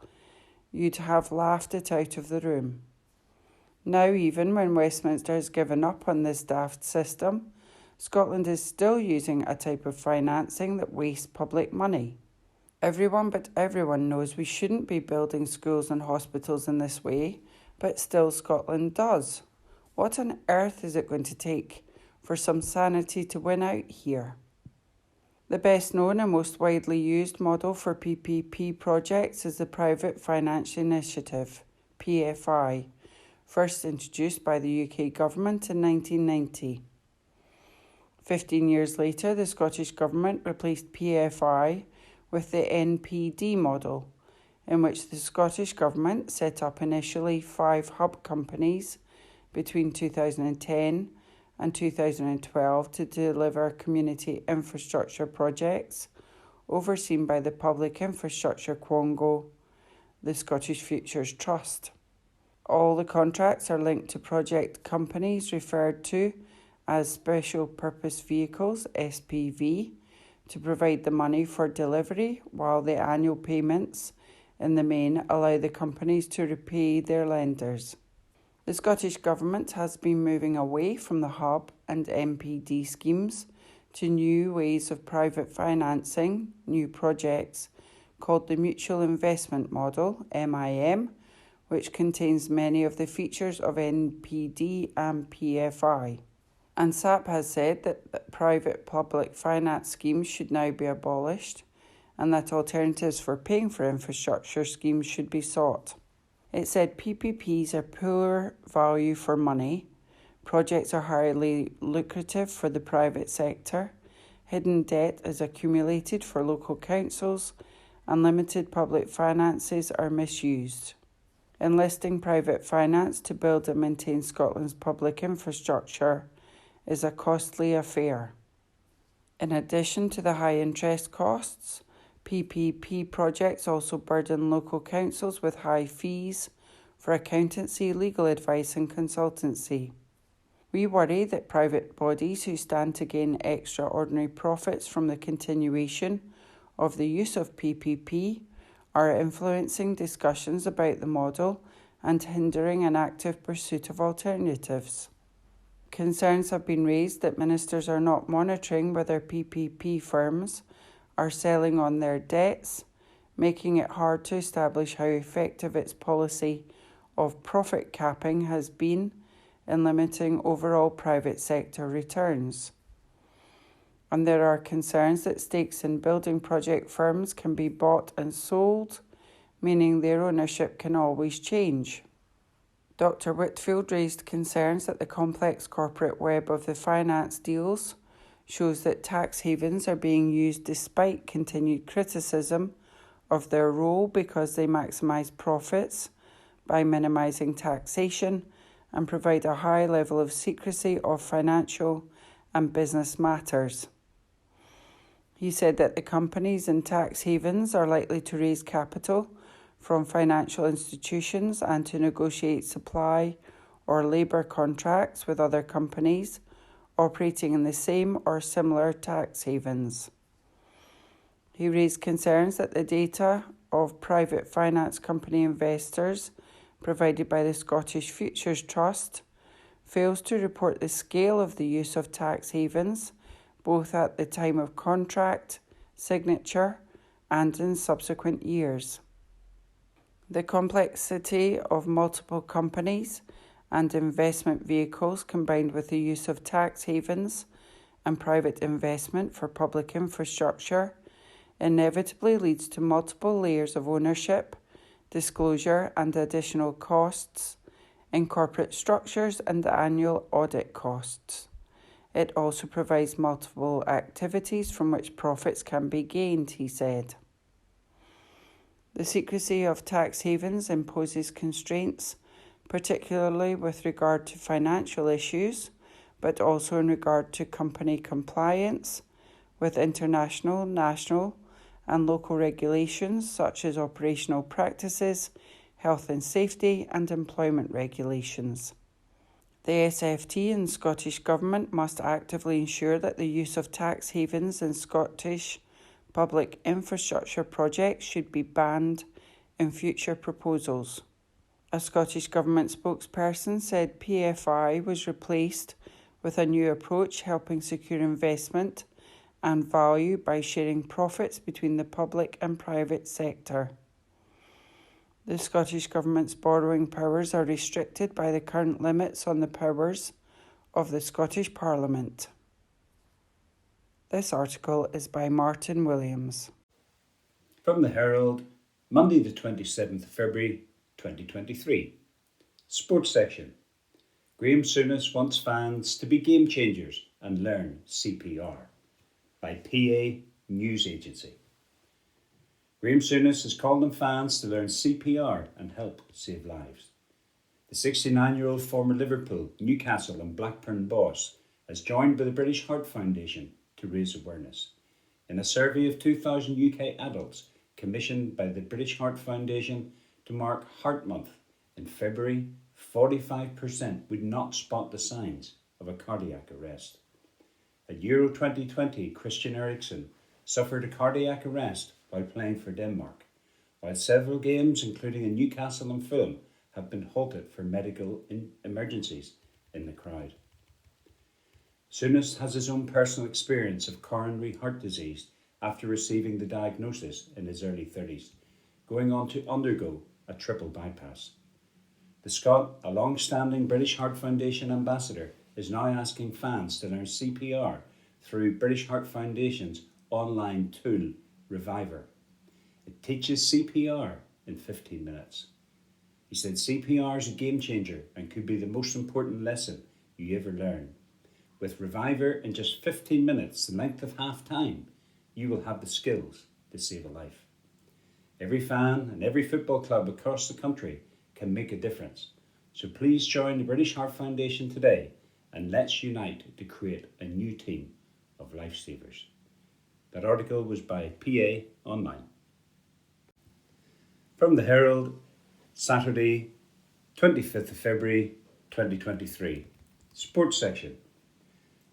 you'd have laughed it out of the room. Now, even when Westminster has given up on this daft system, Scotland is still using a type of financing that wastes public money. Everyone but everyone knows we shouldn't be building schools and hospitals in this way, but still Scotland does. What on earth is it going to take for some sanity to win out here? The best known and most widely used model for PPP projects is the Private Finance Initiative, PFI, first introduced by the UK government in 1990. 15 years later, the Scottish Government replaced PFI with the NPD model, in which the Scottish Government set up initially 5 hub companies between 2010 and 2012 to deliver community infrastructure projects overseen by the Public Infrastructure Quango, the Scottish Futures Trust. All the contracts are linked to project companies referred to as Special Purpose Vehicles, SPV, to provide the money for delivery, while the annual payments in the main allow the companies to repay their lenders. The Scottish Government has been moving away from the hub and MPD schemes to new ways of private financing new projects called the Mutual Investment Model, MIM, which contains many of the features of NPD and PFI. And SAP has said that private public finance schemes should now be abolished and that alternatives for paying for infrastructure schemes should be sought. It said PPPs are poor value for money, projects are highly lucrative for the private sector, hidden debt is accumulated for local councils, and limited public finances are misused. Enlisting private finance to build and maintain Scotland's public infrastructure is a costly affair. In addition to the high interest costs, PPP projects also burden local councils with high fees for accountancy, legal advice and consultancy. We worry that private bodies who stand to gain extraordinary profits from the continuation of the use of PPP are influencing discussions about the model and hindering an active pursuit of alternatives. Concerns have been raised that ministers are not monitoring whether PPP firms are selling on their debts, making it hard to establish how effective its policy of profit capping has been in limiting overall private sector returns. And there are concerns that stakes in building project firms can be bought and sold, meaning their ownership can always change. Dr. Whitfield raised concerns that the complex corporate web of the finance deals shows that tax havens are being used despite continued criticism of their role because they maximise profits by minimising taxation and provide a high level of secrecy of financial and business matters. He said that the companies in tax havens are likely to raise capital from financial institutions and to negotiate supply or labour contracts with other companies operating in the same or similar tax havens. He raised concerns that the data of private finance company investors provided by the Scottish Futures Trust fails to report the scale of the use of tax havens, both at the time of contract, signature, and in subsequent years. The complexity of multiple companies and investment vehicles combined with the use of tax havens and private investment for public infrastructure inevitably leads to multiple layers of ownership, disclosure and additional costs in corporate structures and annual audit costs. It also provides multiple activities from which profits can be gained, he said. The secrecy of tax havens imposes constraints, particularly with regard to financial issues, but also in regard to company compliance with international, national and local regulations such as operational practices, health and safety and employment regulations. The SFT and Scottish Government must actively ensure that the use of tax havens in Scottish public infrastructure projects should be banned in future proposals. A Scottish Government spokesperson said PFI was replaced with a new approach helping secure investment and value by sharing profits between the public and private sector. The Scottish Government's borrowing powers are restricted by the current limits on the powers of the Scottish Parliament. This article is by Martin Williams. From the Herald, Monday the 27th of February 2023. Sports section. Graham Souness wants fans to be game changers and learn CPR. By PA News Agency. Graham Souness is calling on fans to learn CPR and help save lives. The 69-year-old former Liverpool, Newcastle and Blackburn boss has joined by the British Heart Foundation to raise awareness. In a survey of 2,000 UK adults commissioned by the British Heart Foundation to mark Heart Month in February, 45% would not spot the signs of a cardiac arrest. At Euro 2020, Christian Eriksen suffered a cardiac arrest while playing for Denmark, while several games, including in Newcastle and Fulham, have been halted for medical emergencies in the crowd. Souness has his own personal experience of coronary heart disease after receiving the diagnosis in his early 30s, going on to undergo a triple bypass. The Scot, a long-standing British Heart Foundation ambassador, is now asking fans to learn CPR through British Heart Foundation's online tool, Reviver. It teaches CPR in 15 minutes. He said CPR is a game changer and could be the most important lesson you ever learn. With Reviver in just 15 minutes, the length of half time, you will have the skills to save a life. Every fan and every football club across the country can make a difference. So please join the British Heart Foundation today and let's unite to create a new team of lifesavers. That article was by PA Online. From the Herald, Saturday, 25th of February 2023. Sports section.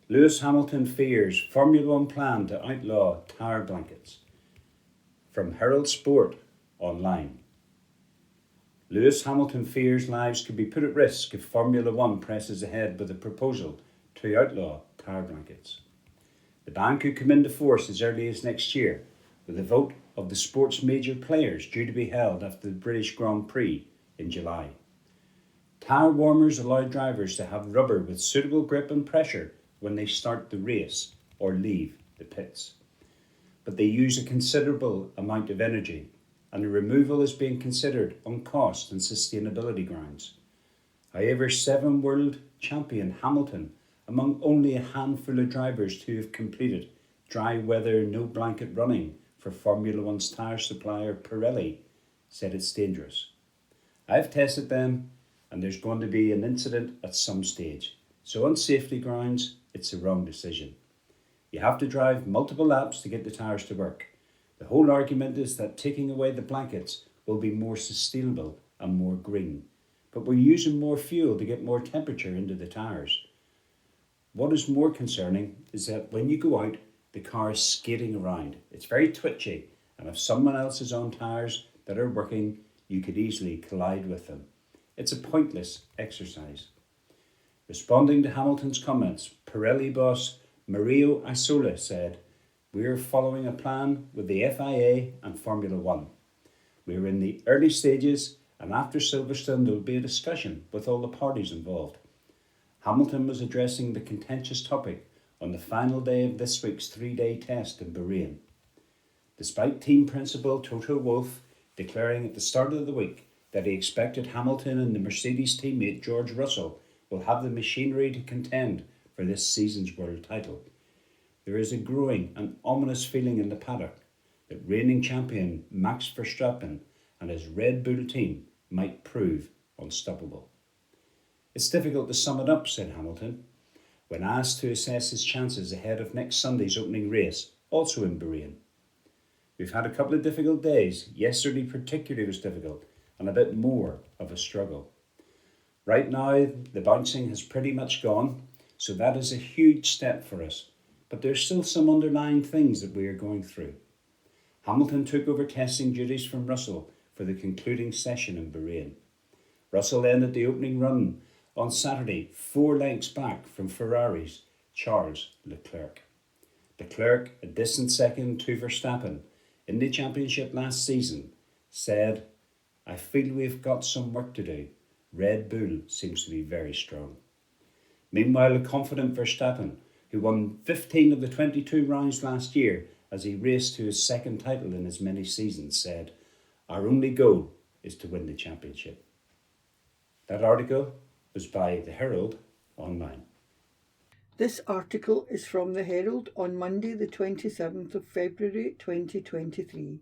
Lewis Hamilton fears Formula One plan to outlaw tire blankets. From Herald Sport Online. Lewis Hamilton fears lives could be put at risk if Formula One presses ahead with a proposal to outlaw tire blankets. The ban could come into force as early as next year, with a vote of the sport's major players due to be held after the British Grand Prix in July. Tire warmers allow drivers to have rubber with suitable grip and pressure when they start the race or leave the pits. But they use a considerable amount of energy, and the removal is being considered on cost and sustainability grounds. However, 7 world champion Hamilton, among only a handful of drivers to have completed dry weather no blanket running for Formula One's tyre supplier Pirelli, said it's dangerous. I've tested them and there's going to be an incident at some stage. So on safety grounds, it's a wrong decision. You have to drive multiple laps to get the tyres to work. The whole argument is that taking away the blankets will be more sustainable and more green. But we're using more fuel to get more temperature into the tyres. What is more concerning is that when you go out, the car is skating around. It's very twitchy, and if someone else is on tyres that are working, you could easily collide with them. It's a pointless exercise. Responding to Hamilton's comments, Pirelli boss Mario Isola said, "We're following a plan with the FIA and Formula One. We're in the early stages, and after Silverstone there will be a discussion with all the parties involved." Hamilton was addressing the contentious topic on the final day of this week's 3-day test in Bahrain. despite team principal Toto Wolff declaring at the start of the week that he expected Hamilton and the Mercedes teammate George Russell will have the machinery to contend for this season's world title. There is a growing and ominous feeling in the paddock that reigning champion Max Verstappen and his Red Bull team might prove unstoppable. It's difficult to sum it up, said Hamilton, when asked to assess his chances ahead of next Sunday's opening race, also in Bahrain. We've had a couple of difficult days. Yesterday particularly was difficult and a bit more of a struggle. Right now, the bouncing has pretty much gone, so that is a huge step for us. But there's still some underlying things that we are going through. Hamilton took over testing duties from Russell for the concluding session in Bahrain. Russell ended the opening run on Saturday 4 lengths back from Ferrari's Charles Leclerc. Leclerc, a distant second to Verstappen in the championship last season, said, "I feel we've got some work to do. Red Bull seems to be very strong." Meanwhile, a confident Verstappen, who won 15 of the 22 rounds last year as he raced to his second title in as many seasons, said, "Our only goal is to win the championship." That article was by the Herald Online. This article is from the Herald on Monday the 27th of February 2023.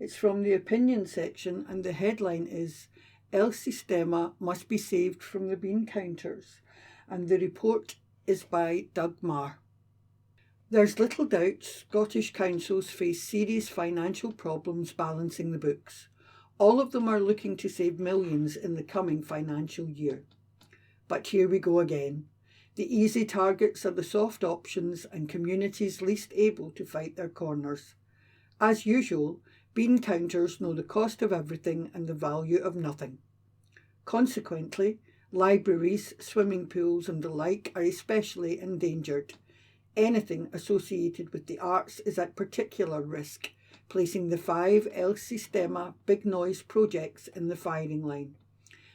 It's from the opinion section and the headline is El Sistema must be saved from the bean counters, and the report is by Doug Marr. There's little doubt Scottish councils face serious financial problems balancing the books. All of them are looking to save millions in the coming financial year. But here we go again. The easy targets are the soft options and communities least able to fight their corners. As usual, bean counters know the cost of everything and the value of nothing. Consequently, libraries, swimming pools and the like are especially endangered. Anything associated with the arts is at particular risk, placing the 5 El Sistema big noise projects in the firing line.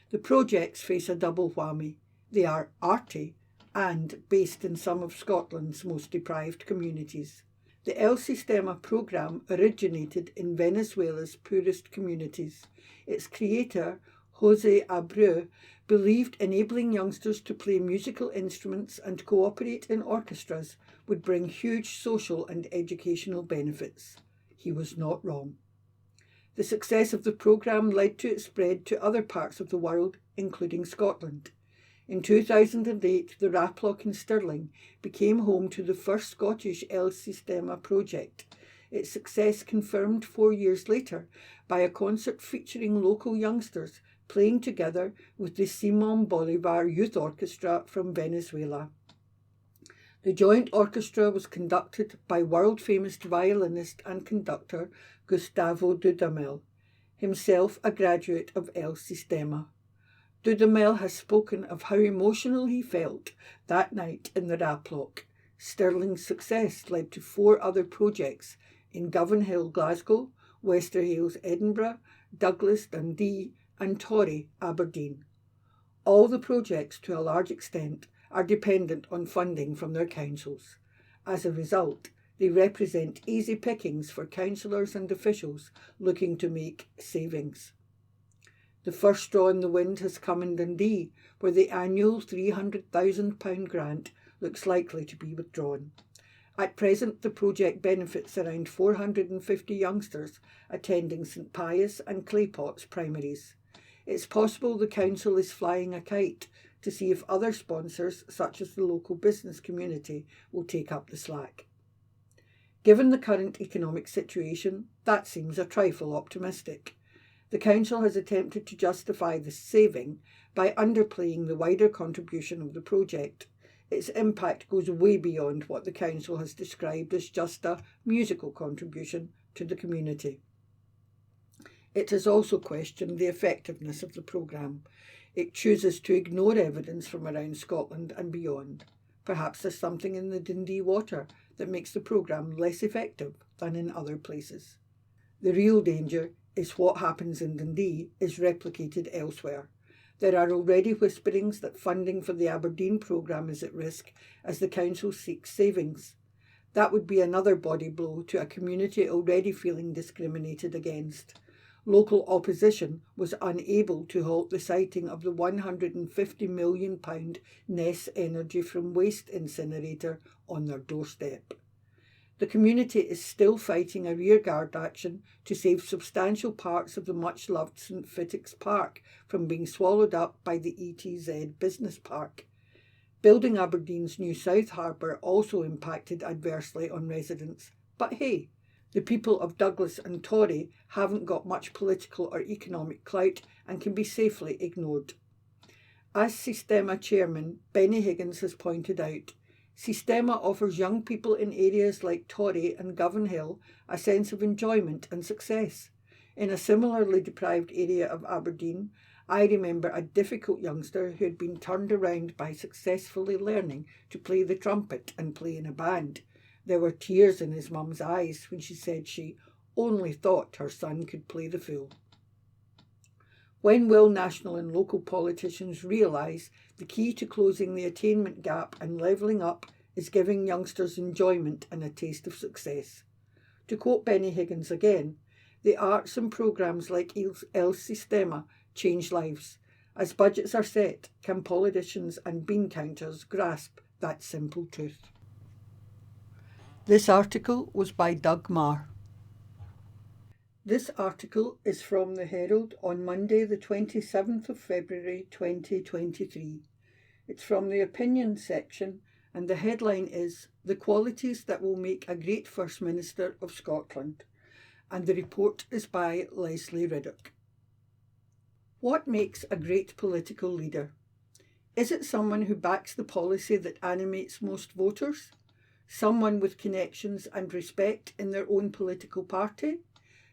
The projects face a double whammy. They are arty and based in some of Scotland's most deprived communities. The El Sistema programme originated in Venezuela's poorest communities. Its creator, Jose Abreu, believed enabling youngsters to play musical instruments and cooperate in orchestras would bring huge social and educational benefits. He was not wrong. The success of the programme led to its spread to other parts of the world, including Scotland. In 2008, the Raploch in Stirling became home to the first Scottish El Sistema project. Its success confirmed 4 years later by a concert featuring local youngsters playing together with the Simón Bolívar Youth Orchestra from Venezuela. The joint orchestra was conducted by world-famous violinist and conductor Gustavo Dudamel, himself a graduate of El Sistema. Dudamel has spoken of how emotional he felt that night in the Raploch. Stirling's success led to 4 other projects in Govanhill, Glasgow, Westerhales, Edinburgh, Douglas, Dundee and Torry, Aberdeen. All the projects, to a large extent, are dependent on funding from their councils. As a result, they represent easy pickings for councillors and officials looking to make savings. The first straw in the wind has come in Dundee, where the annual £300,000 grant looks likely to be withdrawn. At present, the project benefits around 450 youngsters attending St Pius and Claypots primaries. It's possible the council is flying a kite to see if other sponsors, such as the local business community, will take up the slack. Given the current economic situation, that seems a trifle optimistic. The council has attempted to justify the saving by underplaying the wider contribution of the project. Its impact goes way beyond what the council has described as just a musical contribution to the community. It has also questioned the effectiveness of the programme. It chooses to ignore evidence from around Scotland and beyond. Perhaps there's something in the Dundee water that makes the programme less effective than in other places. The real danger is what happens in Dundee is replicated elsewhere. There are already whisperings that funding for the Aberdeen programme is at risk as the council seeks savings. That would be another body blow to a community already feeling discriminated against. Local opposition was unable to halt the siting of the £150 million Ness Energy from Waste incinerator on their doorstep. The community is still fighting a rearguard action to save substantial parts of the much-loved St Fittick's Park from being swallowed up by the ETZ Business Park. Building Aberdeen's new South Harbour also impacted adversely on residents. But hey, the people of Douglas and Tory haven't got much political or economic clout and can be safely ignored. As Sistema chairman Benny Higgins has pointed out, Sistema offers young people in areas like Tory and Govan Hill a sense of enjoyment and success. In a similarly deprived area of Aberdeen, I remember a difficult youngster who had been turned around by successfully learning to play the trumpet and play in a band. There were tears in his mum's eyes when she said she only thought her son could play the fool. When will national and local politicians realise the key to closing the attainment gap and levelling up is giving youngsters enjoyment and a taste of success? To quote Benny Higgins again, the arts and programmes like El Sistema change lives. As budgets are set, can politicians and bean counters grasp that simple truth? This article was by Doug Marr. This article is from the Herald on Monday the 27th of February 2023. It's from the opinion section and the headline is "The Qualities That Will Make a Great First Minister of Scotland," and the report is by Leslie Riddock. What makes a great political leader? Is it someone who backs the policy that animates most voters? Someone with connections and respect in their own political party?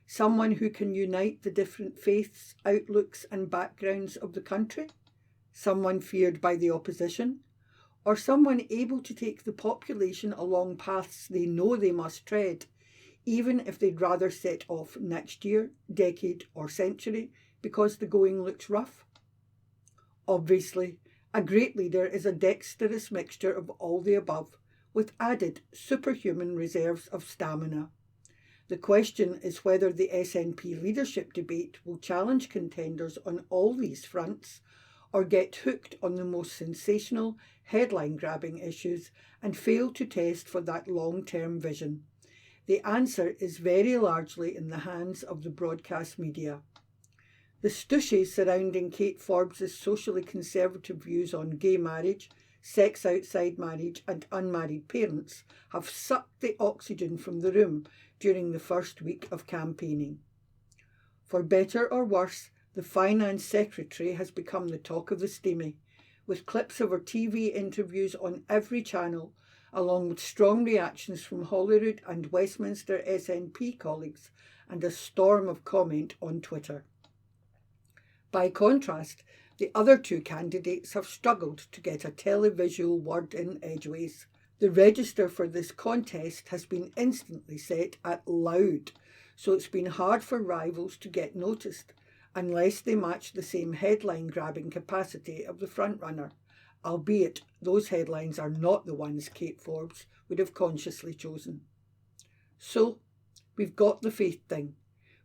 Someone who can unite the different faiths, outlooks and backgrounds of the country? Someone feared by the opposition? Or someone able to take the population along paths they know they must tread, even if they'd rather set off next year, decade or century because the going looks rough? Obviously, a great leader is a dexterous mixture of all the above, with added superhuman reserves of stamina. The question is whether the SNP leadership debate will challenge contenders on all these fronts or get hooked on the most sensational, headline-grabbing issues and fail to test for that long-term vision. The answer is very largely in the hands of the broadcast media. The stooshes surrounding Kate Forbes' socially conservative views on gay marriage, sex outside marriage and unmarried parents have sucked the oxygen from the room during the first week of campaigning. For better or worse, the Finance Secretary has become the talk of the steamy, with clips of her TV interviews on every channel, along with strong reactions from Holyrood and Westminster SNP colleagues and a storm of comment on Twitter. By contrast, the other two candidates have struggled to get a televisual word in edgeways. The register for this contest has been instantly set at loud, so it's been hard for rivals to get noticed, unless they match the same headline-grabbing capacity of the frontrunner, albeit those headlines are not the ones Kate Forbes would have consciously chosen. So, we've got the faith thing.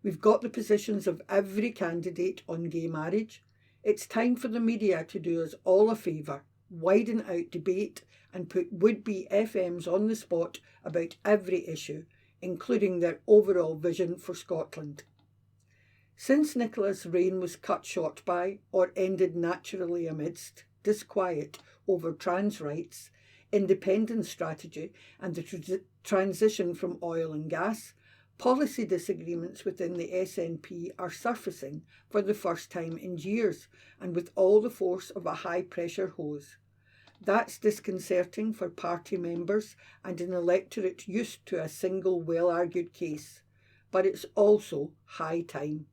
We've got the positions of every candidate on gay marriage. It's time for the media to do us all a favour, widen out debate and put would-be FMs on the spot about every issue, including their overall vision for Scotland. Since Nicola's reign was cut short by, or ended naturally amidst, disquiet over trans rights, independence strategy and the transition from oil and gas, policy disagreements within the SNP are surfacing for the first time in years and with all the force of a high-pressure hose. That's disconcerting for party members and an electorate used to a single well-argued case, but it's also high time.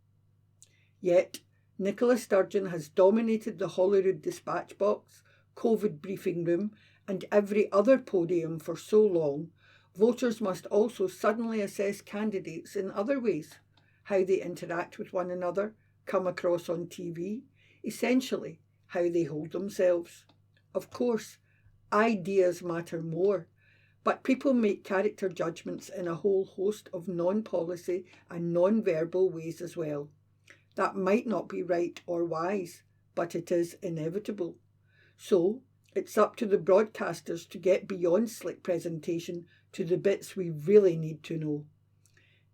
Yet, Nicola Sturgeon has dominated the Holyrood dispatch box, COVID briefing room and every other podium for so long, voters must also suddenly assess candidates in other ways, how they interact with one another, come across on TV, essentially how they hold themselves. Of course, ideas matter more, But people make character judgments in a whole host of non-policy and non-verbal ways as well. That might not be right or wise, but it is inevitable. So, it's up to the broadcasters to get beyond slick presentation to the bits we really need to know.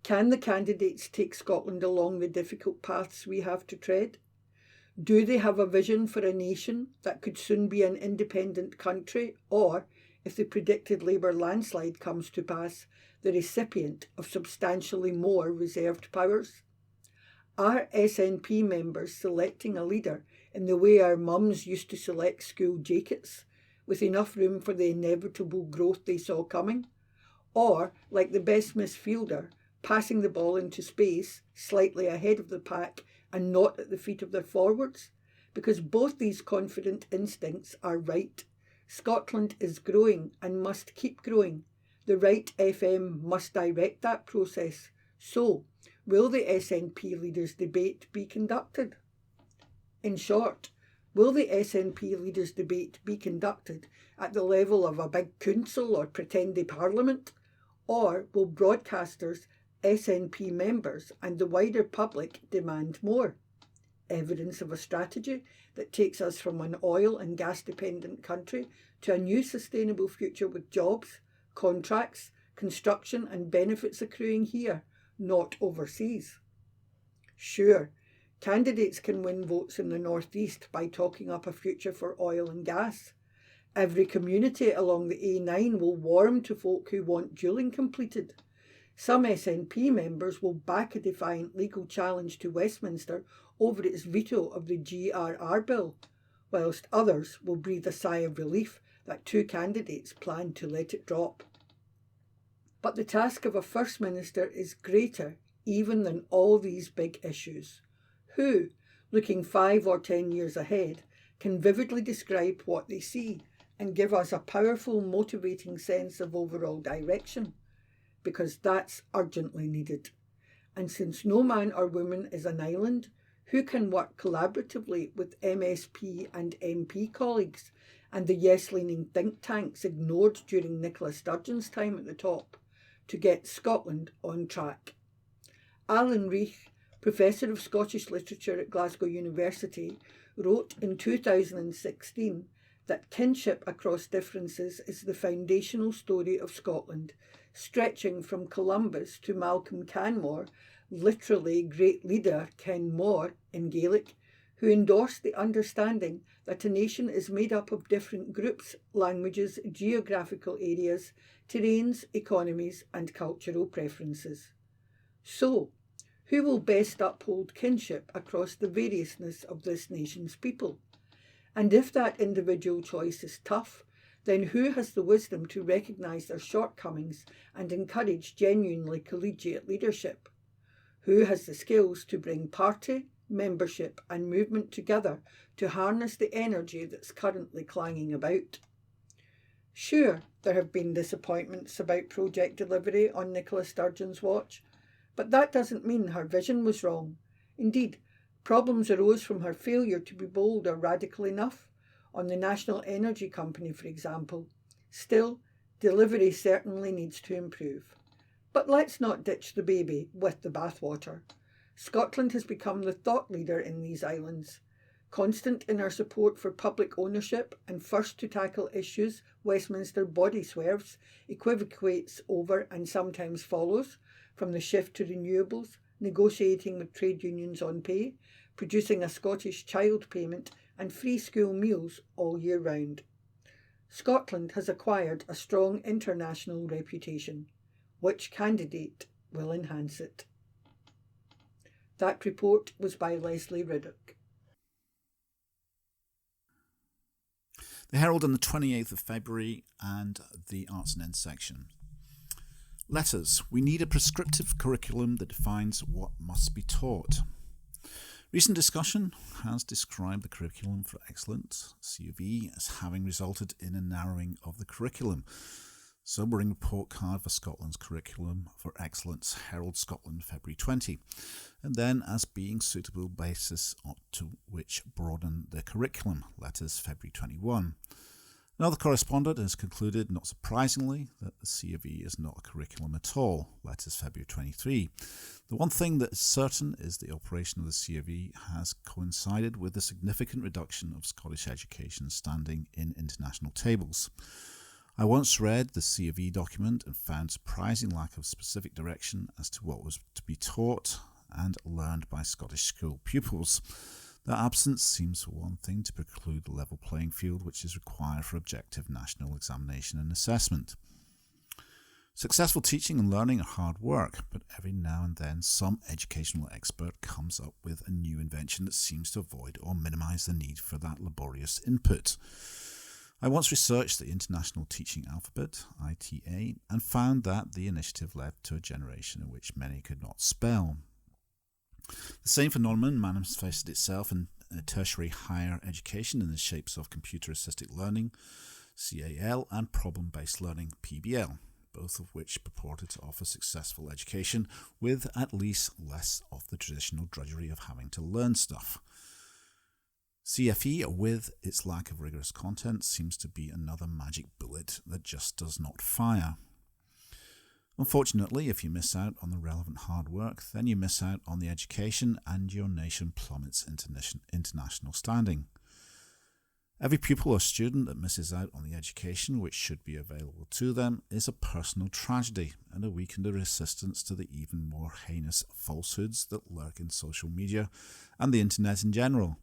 Can the candidates take Scotland along the difficult paths we have to tread? Do they have a vision for a nation that could soon be an independent country, or, if the predicted Labour landslide comes to pass, the recipient of substantially more reserved powers? Are SNP members selecting a leader in the way our mums used to select school jackets, with enough room for the inevitable growth they saw coming? Or, like the best misfielder, passing the ball into space, slightly ahead of the pack and not at the feet of their forwards? Because both these confident instincts are right. Scotland is growing and must keep growing. The right FM must direct that process. So, will the SNP leaders' debate be conducted? In short, will the SNP leaders' debate be conducted at the level of a big council or pretended parliament? Or will broadcasters, SNP members and the wider public demand more? Evidence of a strategy that takes us from an oil and gas dependent country to a new sustainable future with jobs, contracts, construction and benefits accruing here, not overseas. Sure, candidates can win votes in the North East by talking up a future for oil and gas. Every community along the A9 will warm to folk who want dualling completed. Some SNP members will back a defiant legal challenge to Westminster over its veto of the GRR bill, whilst others will breathe a sigh of relief that two candidates plan to let it drop. But the task of a First Minister is greater even than all these big issues. Who, looking 5 or 10 years ahead, can vividly describe what they see and give us a powerful, motivating sense of overall direction? Because that's urgently needed. And since no man or woman is an island, who can work collaboratively with MSP and MP colleagues and the yes-leaning think tanks ignored during Nicola Sturgeon's time at the top to get Scotland on track? Alan Reich, Professor of Scottish Literature at Glasgow University, wrote in 2016 that kinship across differences is the foundational story of Scotland, stretching from Columbus to Malcolm Canmore, literally great leader Ken More in Gaelic, who endorsed the understanding that a nation is made up of different groups, languages, geographical areas, terrains, economies and cultural preferences. So, who will best uphold kinship across the variousness of this nation's people? And if that individual choice is tough, then who has the wisdom to recognise their shortcomings and encourage genuinely collegiate leadership? Who has the skills to bring party, membership and movement together to harness the energy that's currently clanging about? Sure, there have been disappointments about project delivery on Nicola Sturgeon's watch, but that doesn't mean her vision was wrong. Indeed, problems arose from her failure to be bold or radical enough, on the National Energy Company, for example. Still, delivery certainly needs to improve. But let's not ditch the baby with the bathwater. Scotland has become the thought leader in these islands, constant in our support for public ownership and first to tackle issues Westminster body swerves, equivocates over and sometimes follows, from the shift to renewables, negotiating with trade unions on pay, producing a Scottish child payment and free school meals all year round. Scotland has acquired a strong international reputation. Which candidate will enhance it? That report was by Leslie Riddock. The Herald on the 28th of February and the Arts and Ends section. Letters. We need a prescriptive curriculum that defines what must be taught. Recent discussion has described the curriculum for excellence, CUV, as having resulted in a narrowing of the curriculum. Sobering report card for Scotland's curriculum for excellence, Herald Scotland, February 20, and then as being suitable basis to which broaden the curriculum, letters, February 21. Another correspondent has concluded, not surprisingly, that the C of E is not a curriculum at all. Letters February 23. The one thing that is certain is the operation of the C of E has coincided with a significant reduction of Scottish education standing in international tables. I once read the C of E document and found surprising lack of specific direction as to what was to be taught and learned by Scottish school pupils. Their absence seems for one thing to preclude the level playing field which is required for objective national examination and assessment. Successful teaching and learning are hard work, but every now and then some educational expert comes up with a new invention that seems to avoid or minimise the need for that laborious input. I once researched the International Teaching Alphabet, ITA, and found that the initiative led to a generation in which many could not spell. The same phenomenon manifested itself in tertiary higher education in the shapes of computer-assisted learning, CAL, and problem-based learning, PBL, both of which purported to offer successful education with at least less of the traditional drudgery of having to learn stuff. CFE, with its lack of rigorous content, seems to be another magic bullet that just does not fire. Unfortunately, if you miss out on the relevant hard work, then you miss out on the education and your nation plummets international standing. Every pupil or student that misses out on the education which should be available to them is a personal tragedy and a weakened resistance to the even more heinous falsehoods that lurk in social media and the internet in general,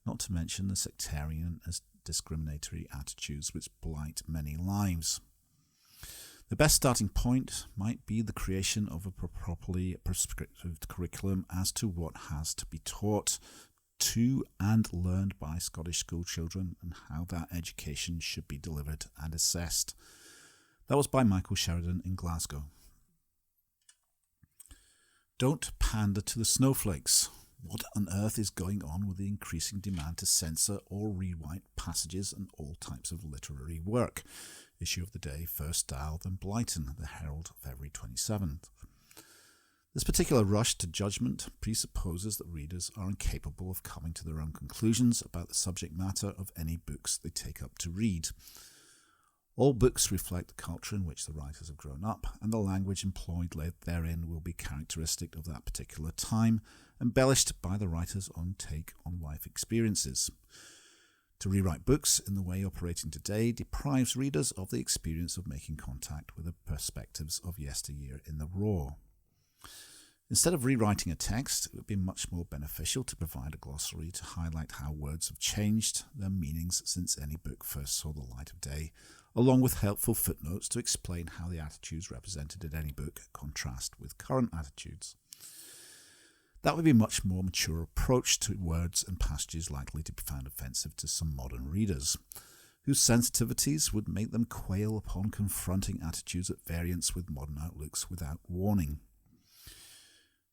not to mention the sectarian and discriminatory attitudes which blight many lives. The best starting point might be the creation of a properly prescribed curriculum as to what has to be taught to and learned by Scottish school children and how that education should be delivered and assessed. That was by Michael Sheridan in Glasgow. Don't pander to the snowflakes. What on earth is going on with the increasing demand to censor or rewrite passages and all types of literary work? Issue of the day, First Dial, then Blighton, the Herald, February 27th. This particular rush to judgment presupposes that readers are incapable of coming to their own conclusions about the subject matter of any books they take up to read. All books reflect the culture in which the writers have grown up, and the language employed therein will be characteristic of that particular time, embellished by the writer's own take on life experiences. To rewrite books in the way operating today deprives readers of the experience of making contact with the perspectives of yesteryear in the raw. Instead of rewriting a text, it would be much more beneficial to provide a glossary to highlight how words have changed their meanings since any book first saw the light of day, along with helpful footnotes to explain how the attitudes represented in any book contrast with current attitudes. That would be a much more mature approach to words and passages likely to be found offensive to some modern readers, whose sensitivities would make them quail upon confronting attitudes at variance with modern outlooks without warning.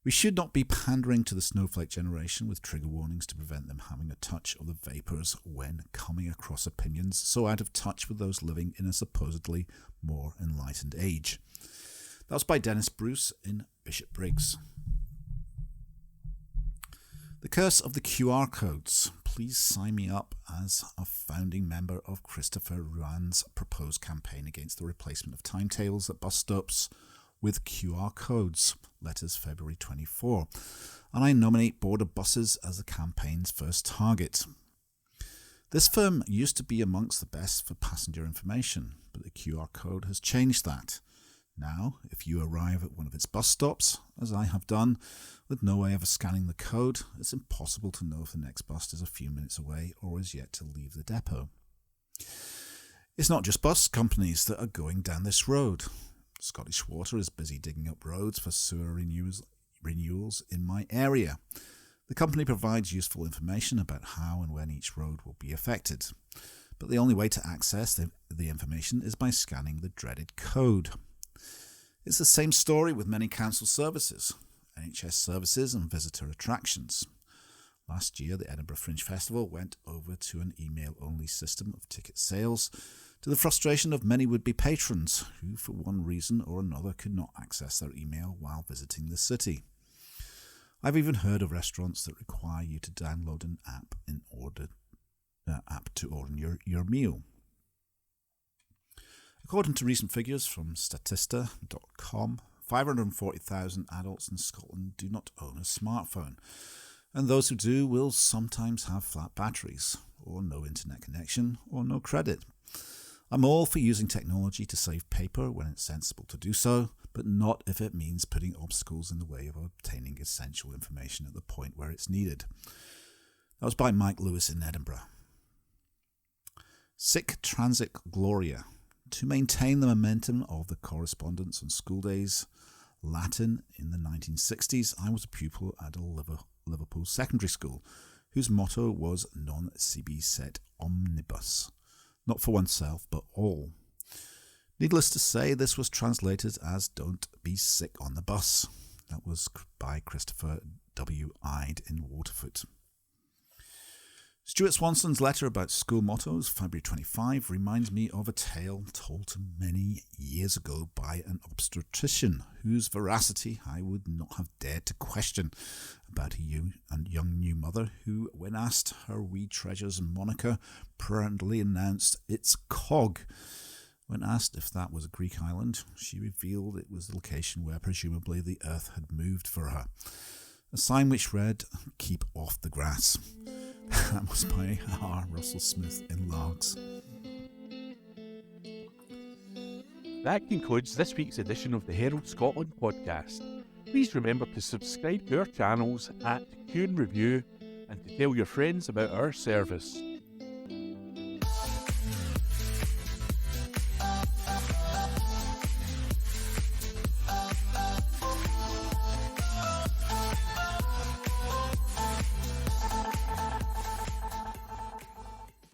We should not be pandering to the snowflake generation with trigger warnings to prevent them having a touch of the vapours when coming across opinions so out of touch with those living in a supposedly more enlightened age. That was by Dennis Bruce in Bishopbriggs. The curse of the QR codes. Please sign me up as a founding member of Christopher Ruan's proposed campaign against the replacement of timetables at bus stops with QR codes. Letters February 24. And I nominate Border Buses as the campaign's first target. This firm used to be amongst the best for passenger information, but the QR code has changed that. Now, if you arrive at one of its bus stops, as I have done, with no way of scanning the code, it's impossible to know if the next bus is a few minutes away or is yet to leave the depot. It's not just bus companies that are going down this road. Scottish Water is busy digging up roads for sewer renewals in my area. The company provides useful information about how and when each road will be affected, but the only way to access the information is by scanning the dreaded code. It's the same story with many council services, NHS services and visitor attractions. Last year, the Edinburgh Fringe Festival went over to an email-only system of ticket sales, to the frustration of many would-be patrons who, for one reason or another, could not access their email while visiting the city. I've even heard of restaurants that require you to download an app to order your meal. According to recent figures from Statista.com, 540,000 adults in Scotland do not own a smartphone, and those who do will sometimes have flat batteries, or no internet connection, or no credit. I'm all for using technology to save paper when it's sensible to do so, but not if it means putting obstacles in the way of obtaining essential information at the point where it's needed. That was by Mike Lewis in Edinburgh. Sic Transit Gloria. To maintain the momentum of the correspondence on school days, Latin in the 1960s, I was a pupil at a Liverpool secondary school, whose motto was non sibi set omnibus, not for oneself but all. Needless to say, this was translated as don't be sick on the bus. That was by Christopher W. Ide in Waterford. Stuart Swanson's letter about school mottos, February 25, reminds me of a tale told to many years ago by an obstetrician whose veracity I would not have dared to question, about a young new mother who, when asked her wee treasure's moniker, proudly announced its cog. When asked if that was a Greek island, she revealed it was the location where presumably the earth had moved for her. A sign which read, "Keep off the grass." That was by R. Russell Smith in Largs. That concludes this week's edition of the Herald Scotland podcast. Please remember to subscribe to our channels at Q and Review and to tell your friends about our service.